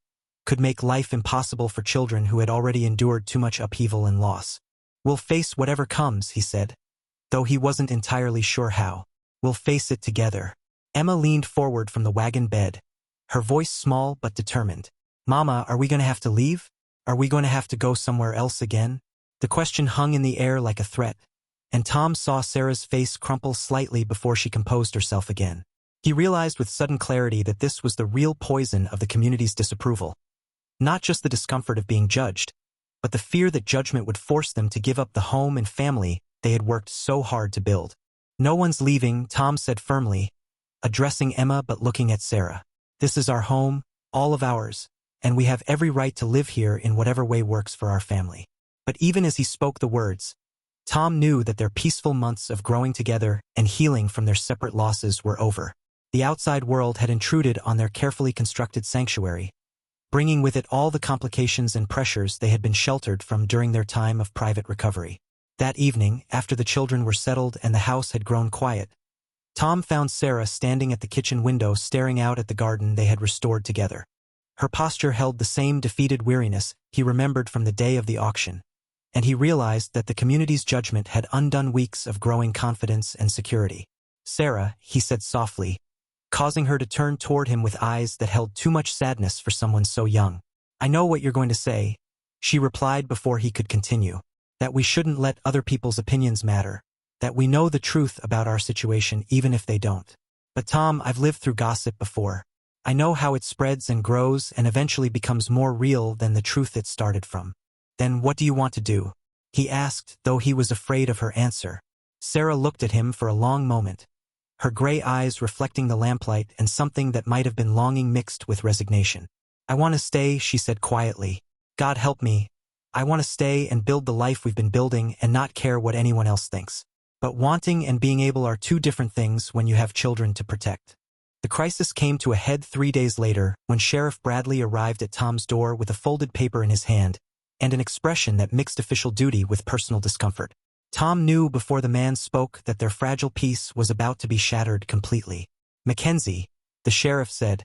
could make life impossible for children who had already endured too much upheaval and loss. "We'll face whatever comes," he said, though he wasn't entirely sure how. "We'll face it together." Emma leaned forward from the wagon bed, her voice small but determined. "Mama, are we going to have to leave? Are we going to have to go somewhere else again?" The question hung in the air like a threat, and Tom saw Sarah's face crumple slightly before she composed herself again. He realized with sudden clarity that this was the real poison of the community's disapproval. Not just the discomfort of being judged, but the fear that judgment would force them to give up the home and family they had worked so hard to build. "No one's leaving," Tom said firmly, addressing Emma but looking at Sarah. "This is our home, all of ours, and we have every right to live here in whatever way works for our family." But even as he spoke the words, Tom knew that their peaceful months of growing together and healing from their separate losses were over. The outside world had intruded on their carefully constructed sanctuary, bringing with it all the complications and pressures they had been sheltered from during their time of private recovery. That evening, after the children were settled and the house had grown quiet, Tom found Sarah standing at the kitchen window staring out at the garden they had restored together. Her posture held the same defeated weariness he remembered from the day of the auction, and he realized that the community's judgment had undone weeks of growing confidence and security. "Sarah," he said softly, causing her to turn toward him with eyes that held too much sadness for someone so young. "I know what you're going to say," she replied before he could continue. "That we shouldn't let other people's opinions matter. That we know the truth about our situation even if they don't. But Tom, I've lived through gossip before. I know how it spreads and grows and eventually becomes more real than the truth it started from." "Then what do you want to do?" he asked, though he was afraid of her answer. Sarah looked at him for a long moment, her gray eyes reflecting the lamplight and something that might have been longing mixed with resignation. "I want to stay," she said quietly. "God help me. I want to stay and build the life we've been building and not care what anyone else thinks. But wanting and being able are two different things when you have children to protect." The crisis came to a head 3 days later when Sheriff Bradley arrived at Tom's door with a folded paper in his hand and an expression that mixed official duty with personal discomfort. Tom knew before the man spoke that their fragile peace was about to be shattered completely. "Mackenzie," the sheriff said,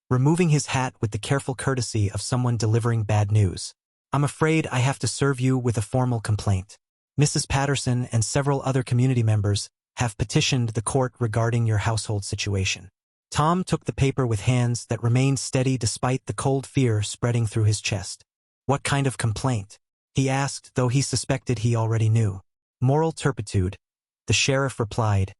removing his hat with the careful courtesy of someone delivering bad news. "I'm afraid I have to serve you with a formal complaint. Mrs. Patterson and several other community members have petitioned the court regarding your household situation." Tom took the paper with hands that remained steady despite the cold fear spreading through his chest. "What kind of complaint?" he asked, though he suspected he already knew. "Moral turpitude," the sheriff replied,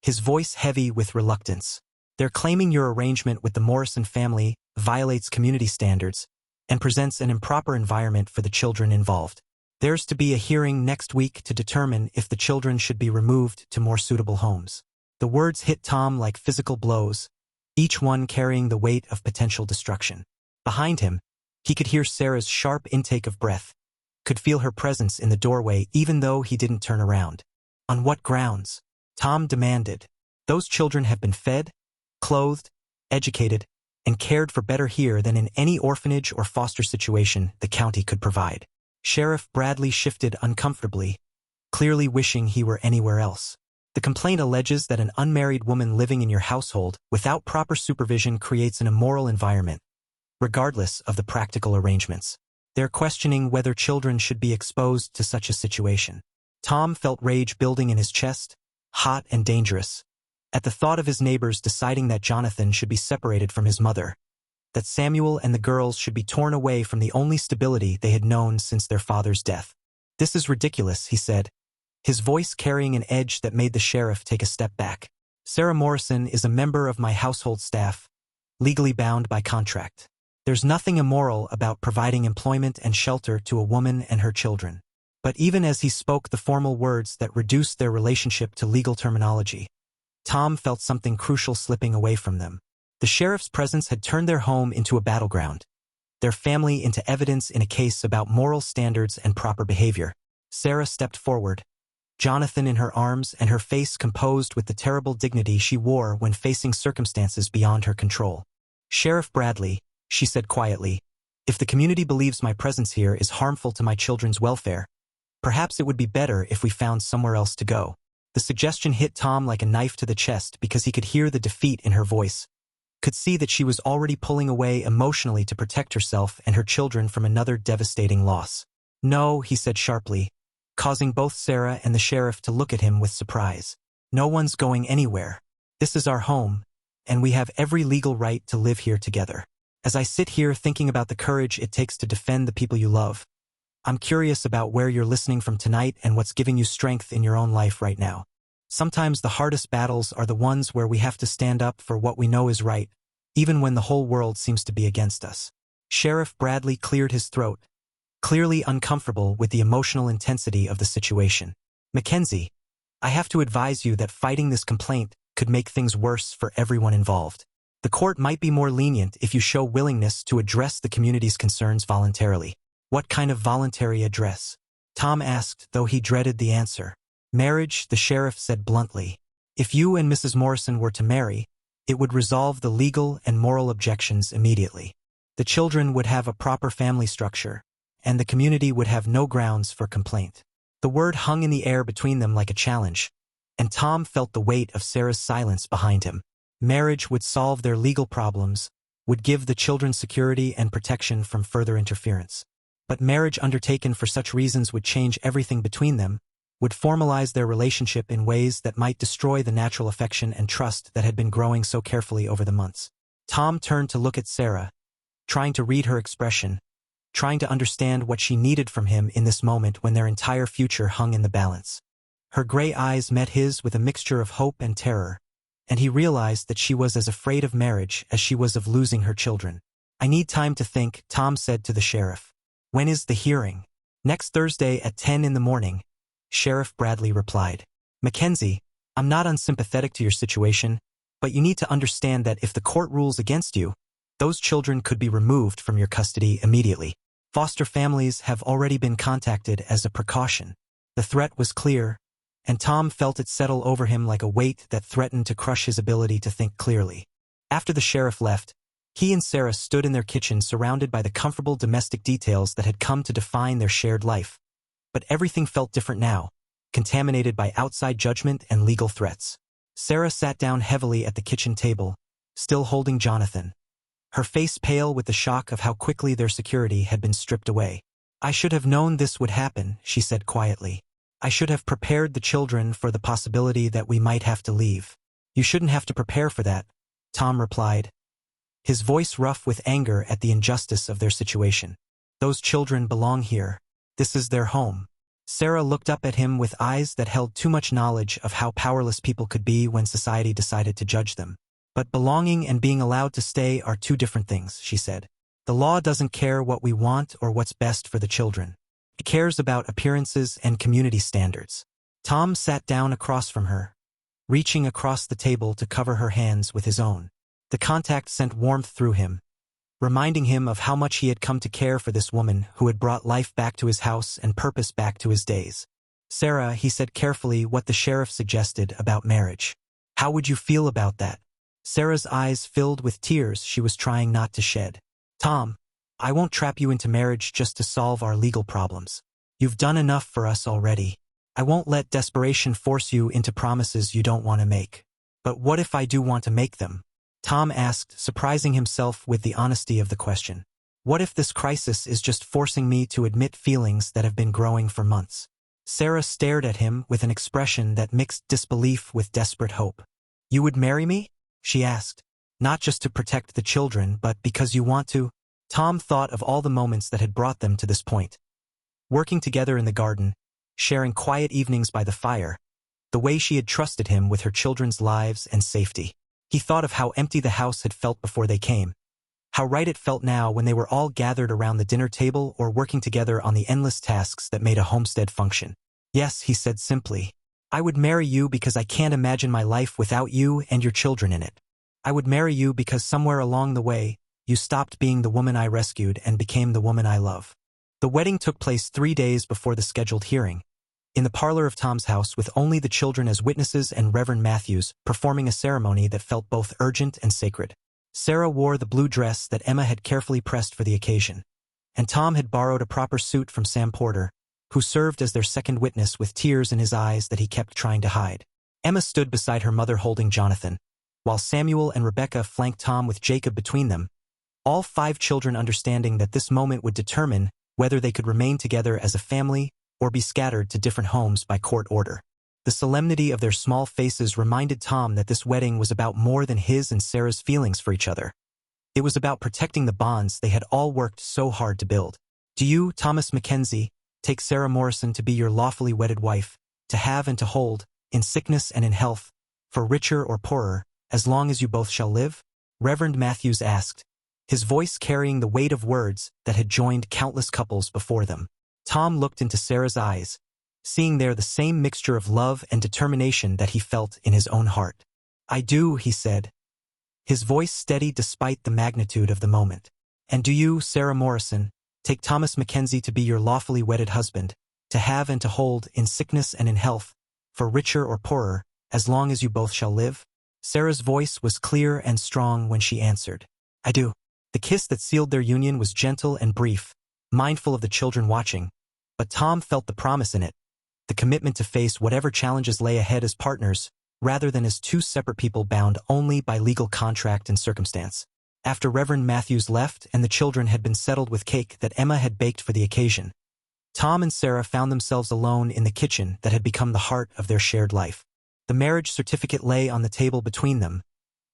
his voice heavy with reluctance. "They're claiming your arrangement with the Morrison family violates community standards and presents an improper environment for the children involved. There's to be a hearing next week to determine if the children should be removed to more suitable homes." The words hit Tom like physical blows, each one carrying the weight of potential destruction. Behind him, he could hear Sarah's sharp intake of breath, could feel her presence in the doorway even though he didn't turn around. "On what grounds?" Tom demanded. "Those children have been fed, clothed, educated, and cared for better here than in any orphanage or foster situation the county could provide." Sheriff Bradley shifted uncomfortably, clearly wishing he were anywhere else. "The complaint alleges that an unmarried woman living in your household without proper supervision creates an immoral environment, regardless of the practical arrangements. They're questioning whether children should be exposed to such a situation." Tom felt rage building in his chest, hot and dangerous, at the thought of his neighbors deciding that Jonathan should be separated from his mother, that Samuel and the girls should be torn away from the only stability they had known since their father's death. "This is ridiculous," he said, his voice carrying an edge that made the sheriff take a step back. "Sarah Morrison is a member of my household staff, legally bound by contract. There's nothing immoral about providing employment and shelter to a woman and her children." But even as he spoke the formal words that reduced their relationship to legal terminology, Tom felt something crucial slipping away from them. The sheriff's presence had turned their home into a battleground, their family into evidence in a case about moral standards and proper behavior. Sarah stepped forward, Jonathan in her arms and her face composed with the terrible dignity she wore when facing circumstances beyond her control. "Sheriff Bradley," she said quietly, "if the community believes my presence here is harmful to my children's welfare, perhaps it would be better if we found somewhere else to go." The suggestion hit Tom like a knife to the chest because he could hear the defeat in her voice, could see that she was already pulling away emotionally to protect herself and her children from another devastating loss. "No," he said sharply, causing both Sarah and the sheriff to look at him with surprise. "No one's going anywhere. This is our home, and we have every legal right to live here together. As I sit here thinking about the courage it takes to defend the people you love, I'm curious about where you're listening from tonight and what's giving you strength in your own life right now. Sometimes the hardest battles are the ones where we have to stand up for what we know is right, even when the whole world seems to be against us." Sheriff Bradley cleared his throat, clearly uncomfortable with the emotional intensity of the situation. "Mackenzie, I have to advise you that fighting this complaint could make things worse for everyone involved. The court might be more lenient if you show willingness to address the community's concerns voluntarily." "What kind of voluntary address?" Tom asked, though he dreaded the answer. "Marriage," the sheriff said bluntly. "If you and Mrs. Morrison were to marry, it would resolve the legal and moral objections immediately. The children would have a proper family structure, and the community would have no grounds for complaint." The word hung in the air between them like a challenge, and Tom felt the weight of Sarah's silence behind him. Marriage would solve their legal problems, would give the children security and protection from further interference. But marriage undertaken for such reasons would change everything between them, would formalize their relationship in ways that might destroy the natural affection and trust that had been growing so carefully over the months. Tom turned to look at Sarah, trying to read her expression, trying to understand what she needed from him in this moment when their entire future hung in the balance. Her gray eyes met his with a mixture of hope and terror, and he realized that she was as afraid of marriage as she was of losing her children. "I need time to think," Tom said to the sheriff. "When is the hearing?" "Next Thursday at 10 in the morning," Sheriff Bradley replied. "Mackenzie, I'm not unsympathetic to your situation, but you need to understand that if the court rules against you, those children could be removed from your custody immediately. Foster families have already been contacted as a precaution." The threat was clear, and Tom felt it settle over him like a weight that threatened to crush his ability to think clearly. After the sheriff left, he and Sarah stood in their kitchen surrounded by the comfortable domestic details that had come to define their shared life. But everything felt different now, contaminated by outside judgment and legal threats. Sarah sat down heavily at the kitchen table, still holding Jonathan, her face pale with the shock of how quickly their security had been stripped away. "I should have known this would happen," she said quietly. "I should have prepared the children for the possibility that we might have to leave." "You shouldn't have to prepare for that," Tom replied, his voice rough with anger at the injustice of their situation. "Those children belong here. This is their home." Sarah looked up at him with eyes that held too much knowledge of how powerless people could be when society decided to judge them. "But belonging and being allowed to stay are two different things," she said. "The law doesn't care what we want or what's best for the children. It cares about appearances and community standards." Tom sat down across from her, reaching across the table to cover her hands with his own. The contact sent warmth through him, reminding him of how much he had come to care for this woman who had brought life back to his house and purpose back to his days. "Sarah," he said carefully what the sheriff suggested about marriage. "How would you feel about that?" Sarah's eyes filled with tears she was trying not to shed. "Tom, I won't trap you into marriage just to solve our legal problems. You've done enough for us already. I won't let desperation force you into promises you don't want to make." "But what if I do want to make them?" Tom asked, surprising himself with the honesty of the question. "What if this crisis is just forcing me to admit feelings that have been growing for months?" Sarah stared at him with an expression that mixed disbelief with desperate hope. "You would marry me?" she asked. "Not just to protect the children, but because you want to?" Tom thought of all the moments that had brought them to this point. Working together in the garden, sharing quiet evenings by the fire, the way she had trusted him with her children's lives and safety. He thought of how empty the house had felt before they came, how right it felt now when they were all gathered around the dinner table or working together on the endless tasks that made a homestead function. "Yes," he said simply. "I would marry you because I can't imagine my life without you and your children in it. I would marry you because somewhere along the way, you stopped being the woman I rescued and became the woman I love." The wedding took place 3 days before the scheduled hearing, in the parlor of Tom's house with only the children as witnesses and Reverend Matthews performing a ceremony that felt both urgent and sacred. Sarah wore the blue dress that Emma had carefully pressed for the occasion, and Tom had borrowed a proper suit from Sam Porter, who served as their second witness with tears in his eyes that he kept trying to hide. Emma stood beside her mother holding Jonathan, while Samuel and Rebecca flanked Tom with Jacob between them, all 5 children understanding that this moment would determine whether they could remain together as a family or be scattered to different homes by court order. The solemnity of their small faces reminded Tom that this wedding was about more than his and Sarah's feelings for each other. It was about protecting the bonds they had all worked so hard to build. "Do you, Thomas Mackenzie, take Sarah Morrison to be your lawfully wedded wife, to have and to hold, in sickness and in health, for richer or poorer, as long as you both shall live?" Reverend Matthews asked, his voice carrying the weight of words that had joined countless couples before them. Tom looked into Sarah's eyes, seeing there the same mixture of love and determination that he felt in his own heart. "I do," he said, his voice steady despite the magnitude of the moment. "And do you, Sarah Morrison, take Thomas Mackenzie to be your lawfully wedded husband, to have and to hold, in sickness and in health, for richer or poorer, as long as you both shall live?" Sarah's voice was clear and strong when she answered, "I do." The kiss that sealed their union was gentle and brief, mindful of the children watching, but Tom felt the promise in it, the commitment to face whatever challenges lay ahead as partners, rather than as 2 separate people bound only by legal contract and circumstance. After Reverend Matthews left and the children had been settled with cake that Emma had baked for the occasion, Tom and Sarah found themselves alone in the kitchen that had become the heart of their shared life. The marriage certificate lay on the table between them,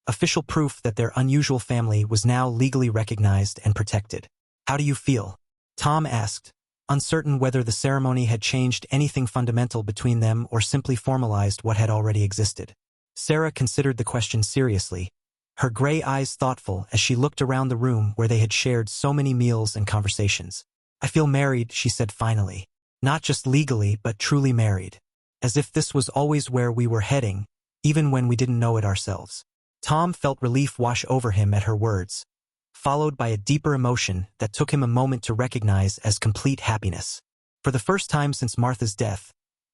official proof that their unusual family was now legally recognized and protected. "How do you feel?" Tom asked, uncertain whether the ceremony had changed anything fundamental between them or simply formalized what had already existed. Sarah considered the question seriously, her gray eyes thoughtful as she looked around the room where they had shared so many meals and conversations. "I feel married," she said finally. "Not just legally, but truly married. As if this was always where we were heading, even when we didn't know it ourselves." Tom felt relief wash over him at her words, followed by a deeper emotion that took him a moment to recognize as complete happiness. For the first time since Martha's death,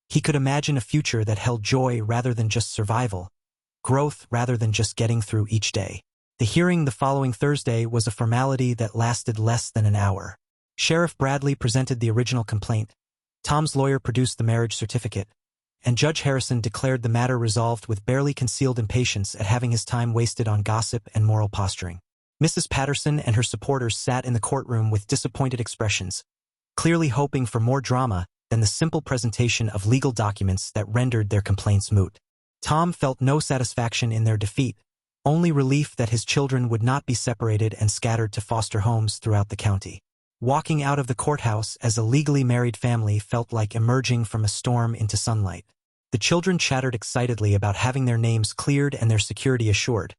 he could imagine a future that held joy rather than just survival, growth rather than just getting through each day. The hearing the following Thursday was a formality that lasted less than an hour. Sheriff Bradley presented the original complaint, Tom's lawyer produced the marriage certificate, and Judge Harrison declared the matter resolved with barely concealed impatience at having his time wasted on gossip and moral posturing. Mrs. Patterson and her supporters sat in the courtroom with disappointed expressions, clearly hoping for more drama than the simple presentation of legal documents that rendered their complaints moot. Tom felt no satisfaction in their defeat, only relief that his children would not be separated and scattered to foster homes throughout the county. Walking out of the courthouse as a legally married family felt like emerging from a storm into sunlight. The children chattered excitedly about having their names cleared and their security assured,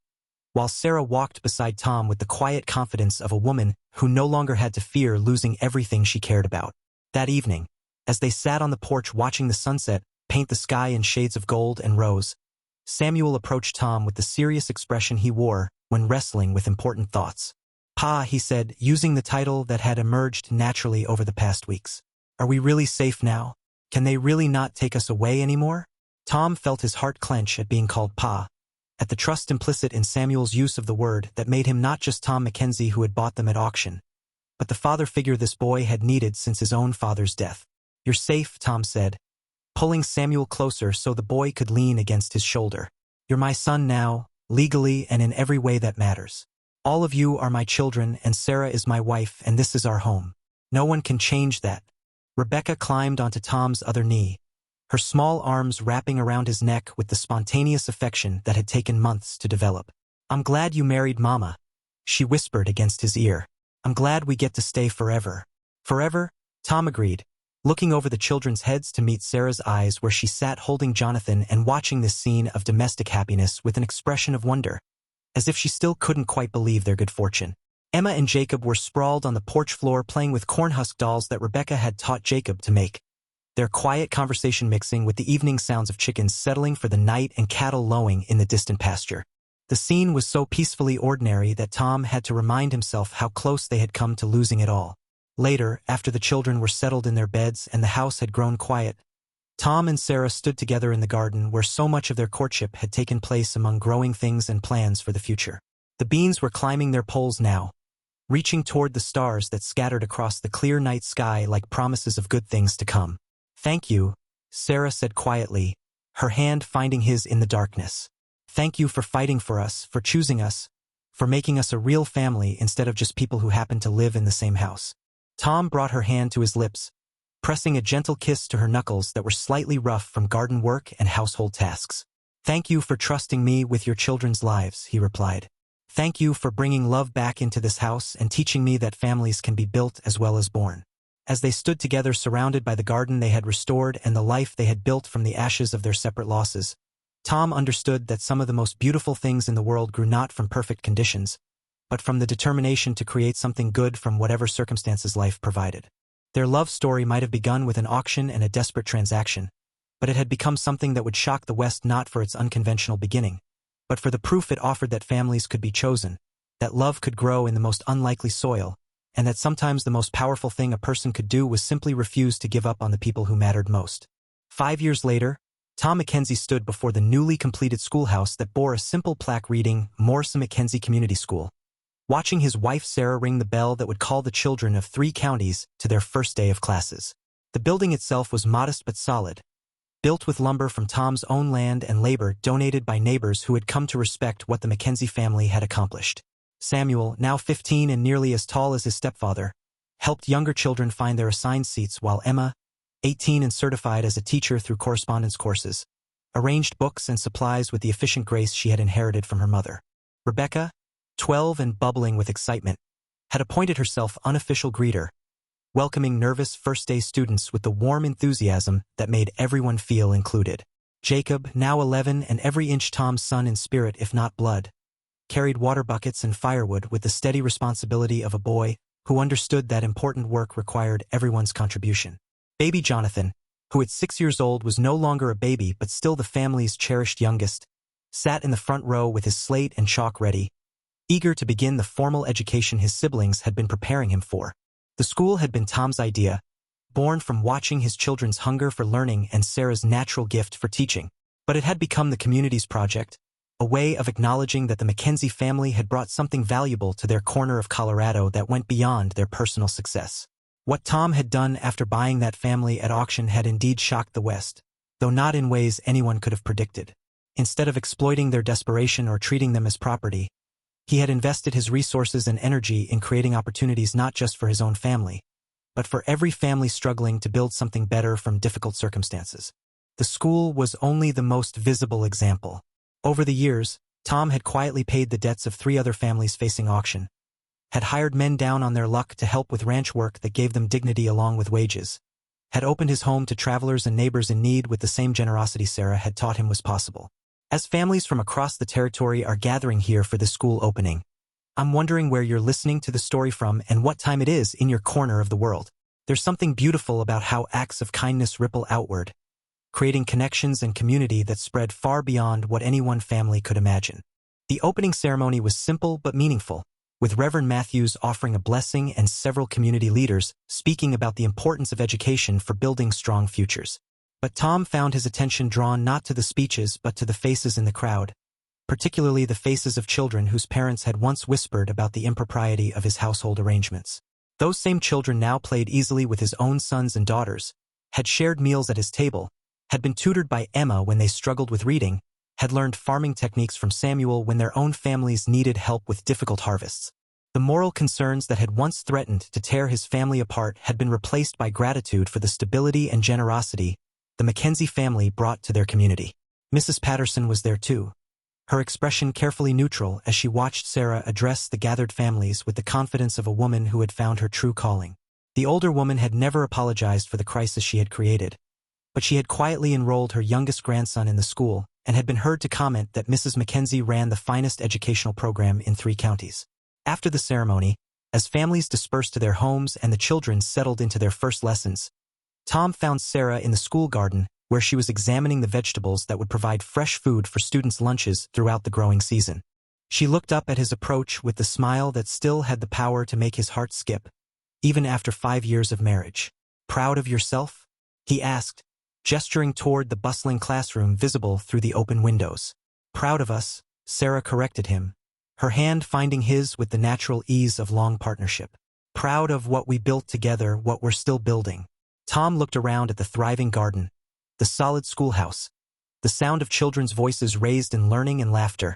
while Sarah walked beside Tom with the quiet confidence of a woman who no longer had to fear losing everything she cared about. That evening, as they sat on the porch watching the sunset paint the sky in shades of gold and rose, Samuel approached Tom with the serious expression he wore when wrestling with important thoughts. "Pa," he said, using the title that had emerged naturally over the past weeks. "Are we really safe now? Can they really not take us away anymore?" Tom felt his heart clench at being called Pa, at the trust implicit in Samuel's use of the word that made him not just Tom Mackenzie who had bought them at auction, but the father figure this boy had needed since his own father's death. "You're safe," Tom said, pulling Samuel closer so the boy could lean against his shoulder. "You're my son now, legally and in every way that matters. All of you are my children, and Sarah is my wife, and this is our home. No one can change that." Rebecca climbed onto Tom's other knee, her small arms wrapping around his neck with the spontaneous affection that had taken months to develop. "I'm glad you married Mama," she whispered against his ear. "I'm glad we get to stay forever." "Forever?" Tom agreed, looking over the children's heads to meet Sarah's eyes where she sat holding Jonathan and watching this scene of domestic happiness with an expression of wonder, as if she still couldn't quite believe their good fortune. Emma and Jacob were sprawled on the porch floor playing with cornhusk dolls that Rebecca had taught Jacob to make, their quiet conversation mixing with the evening sounds of chickens settling for the night and cattle lowing in the distant pasture. The scene was so peacefully ordinary that Tom had to remind himself how close they had come to losing it all. Later, after the children were settled in their beds and the house had grown quiet, Tom and Sarah stood together in the garden where so much of their courtship had taken place among growing things and plans for the future. The beans were climbing their poles now, reaching toward the stars that scattered across the clear night sky like promises of good things to come. "Thank you," Sarah said quietly, her hand finding his in the darkness. "Thank you for fighting for us, for choosing us, for making us a real family instead of just people who happen to live in the same house." Tom brought her hand to his lips, pressing a gentle kiss to her knuckles that were slightly rough from garden work and household tasks. "Thank you for trusting me with your children's lives," he replied. "Thank you for bringing love back into this house and teaching me that families can be built as well as born." As they stood together surrounded by the garden they had restored and the life they had built from the ashes of their separate losses, Tom understood that some of the most beautiful things in the world grew not from perfect conditions, but from the determination to create something good from whatever circumstances life provided. Their love story might have begun with an auction and a desperate transaction, but it had become something that would shock the West not for its unconventional beginning, but for the proof it offered that families could be chosen, that love could grow in the most unlikely soil, and that sometimes the most powerful thing a person could do was simply refuse to give up on the people who mattered most. 5 years later, Tom Mackenzie stood before the newly completed schoolhouse that bore a simple plaque reading Immerse Mackenzie Community School, watching his wife Sarah ring the bell that would call the children of 3 counties to their first day of classes. The building itself was modest but solid, built with lumber from Tom's own land and labor donated by neighbors who had come to respect what the Mackenzie family had accomplished. Samuel, now 15 and nearly as tall as his stepfather, helped younger children find their assigned seats, while Emma, 18 and certified as a teacher through correspondence courses, arranged books and supplies with the efficient grace she had inherited from her mother. Rebecca, 12 and bubbling with excitement, had appointed herself unofficial greeter, welcoming nervous first-day students with the warm enthusiasm that made everyone feel included. Jacob, now 11 and every inch Tom's son in spirit if not blood, carried water buckets and firewood with the steady responsibility of a boy who understood that important work required everyone's contribution. Baby Jonathan, who at 6 years old was no longer a baby but still the family's cherished youngest, sat in the front row with his slate and chalk ready, eager to begin the formal education his siblings had been preparing him for. The school had been Tom's idea, born from watching his children's hunger for learning and Sarah's natural gift for teaching. But it had become the community's project, a way of acknowledging that the Mackenzie family had brought something valuable to their corner of Colorado that went beyond their personal success. What Tom had done after buying that family at auction had indeed shocked the West, though not in ways anyone could have predicted. Instead of exploiting their desperation or treating them as property, he had invested his resources and energy in creating opportunities not just for his own family, but for every family struggling to build something better from difficult circumstances. The school was only the most visible example. Over the years, Tom had quietly paid the debts of 3 other families facing auction, had hired men down on their luck to help with ranch work that gave them dignity along with wages, had opened his home to travelers and neighbors in need with the same generosity Sarah had taught him was possible. As families from across the territory are gathering here for this school opening, I'm wondering where you're listening to the story from and what time it is in your corner of the world. There's something beautiful about how acts of kindness ripple outward, creating connections and community that spread far beyond what any one family could imagine. The opening ceremony was simple but meaningful, with Reverend Matthews offering a blessing and several community leaders speaking about the importance of education for building strong futures. But Tom found his attention drawn not to the speeches but to the faces in the crowd, particularly the faces of children whose parents had once whispered about the impropriety of his household arrangements. Those same children now played easily with his own sons and daughters, had shared meals at his table, had been tutored by Emma when they struggled with reading, had learned farming techniques from Samuel when their own families needed help with difficult harvests. The moral concerns that had once threatened to tear his family apart had been replaced by gratitude for the stability and generosity the Mackenzie family brought to their community. Mrs. Patterson was there too, her expression carefully neutral as she watched Sarah address the gathered families with the confidence of a woman who had found her true calling. The older woman had never apologized for the crisis she had created, but she had quietly enrolled her youngest grandson in the school and had been heard to comment that Mrs. Mackenzie ran the finest educational program in 3 counties. After the ceremony, as families dispersed to their homes and the children settled into their first lessons, Tom found Sarah in the school garden where she was examining the vegetables that would provide fresh food for students' lunches throughout the growing season. She looked up at his approach with the smile that still had the power to make his heart skip, even after 5 years of marriage. "Proud of yourself?" he asked, gesturing toward the bustling classroom visible through the open windows. "Proud of us," Sarah corrected him, her hand finding his with the natural ease of long partnership. "Proud of what we built together, what we're still building." Tom looked around at the thriving garden, the solid schoolhouse, the sound of children's voices raised in learning and laughter,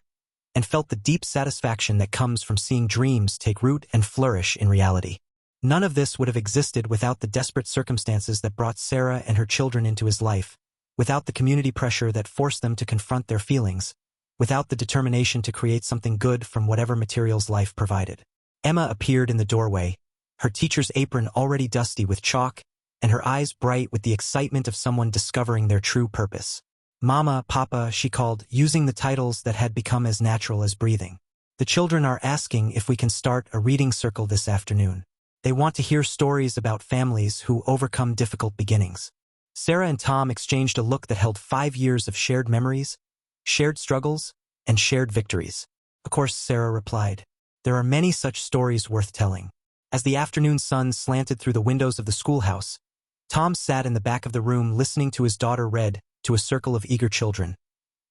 and felt the deep satisfaction that comes from seeing dreams take root and flourish in reality. None of this would have existed without the desperate circumstances that brought Sarah and her children into his life, without the community pressure that forced them to confront their feelings, without the determination to create something good from whatever materials life provided. Emma appeared in the doorway, her teacher's apron already dusty with chalk, and her eyes bright with the excitement of someone discovering their true purpose. "Mama, Papa," she called, using the titles that had become as natural as breathing. "The children are asking if we can start a reading circle this afternoon. They want to hear stories about families who overcome difficult beginnings." Sarah and Tom exchanged a look that held 5 years of shared memories, shared struggles, and shared victories. "Of course," Sarah replied. "There are many such stories worth telling." As the afternoon sun slanted through the windows of the schoolhouse, Tom sat in the back of the room listening to his daughter read to a circle of eager children,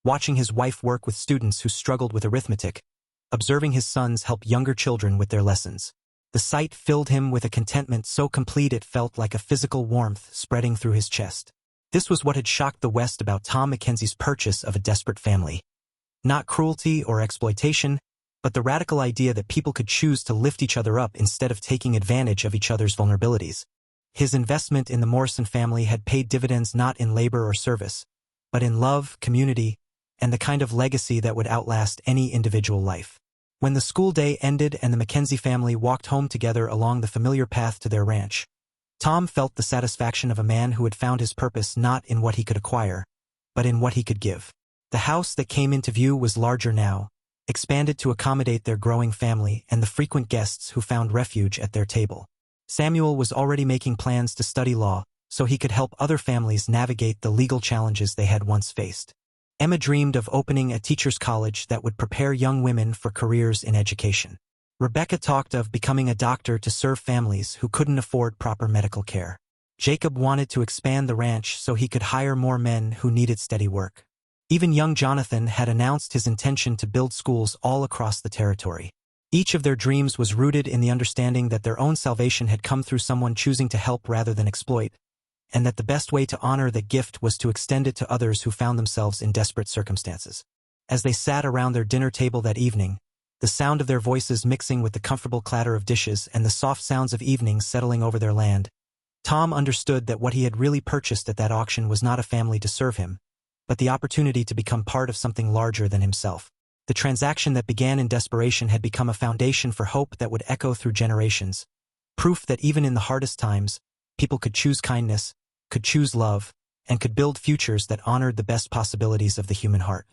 watching his wife work with students who struggled with arithmetic, observing his sons help younger children with their lessons. The sight filled him with a contentment so complete it felt like a physical warmth spreading through his chest. This was what had shocked the West about Tom Mackenzie's purchase of a desperate family. Not cruelty or exploitation, but the radical idea that people could choose to lift each other up instead of taking advantage of each other's vulnerabilities. His investment in the Morrison family had paid dividends not in labor or service, but in love, community, and the kind of legacy that would outlast any individual life. When the school day ended and the Mackenzie family walked home together along the familiar path to their ranch, Tom felt the satisfaction of a man who had found his purpose not in what he could acquire, but in what he could give. The house that came into view was larger now, expanded to accommodate their growing family and the frequent guests who found refuge at their table. Samuel was already making plans to study law, so he could help other families navigate the legal challenges they had once faced. Emma dreamed of opening a teacher's college that would prepare young women for careers in education. Rebecca talked of becoming a doctor to serve families who couldn't afford proper medical care. Jacob wanted to expand the ranch so he could hire more men who needed steady work. Even young Jonathan had announced his intention to build schools all across the territory. Each of their dreams was rooted in the understanding that their own salvation had come through someone choosing to help rather than exploit, and that the best way to honor that gift was to extend it to others who found themselves in desperate circumstances. As they sat around their dinner table that evening, the sound of their voices mixing with the comfortable clatter of dishes and the soft sounds of evening settling over their land, Tom understood that what he had really purchased at that auction was not a family to serve him, but the opportunity to become part of something larger than himself. The transaction that began in desperation had become a foundation for hope that would echo through generations, proof that even in the hardest times, people could choose kindness, could choose love, and could build futures that honored the best possibilities of the human heart.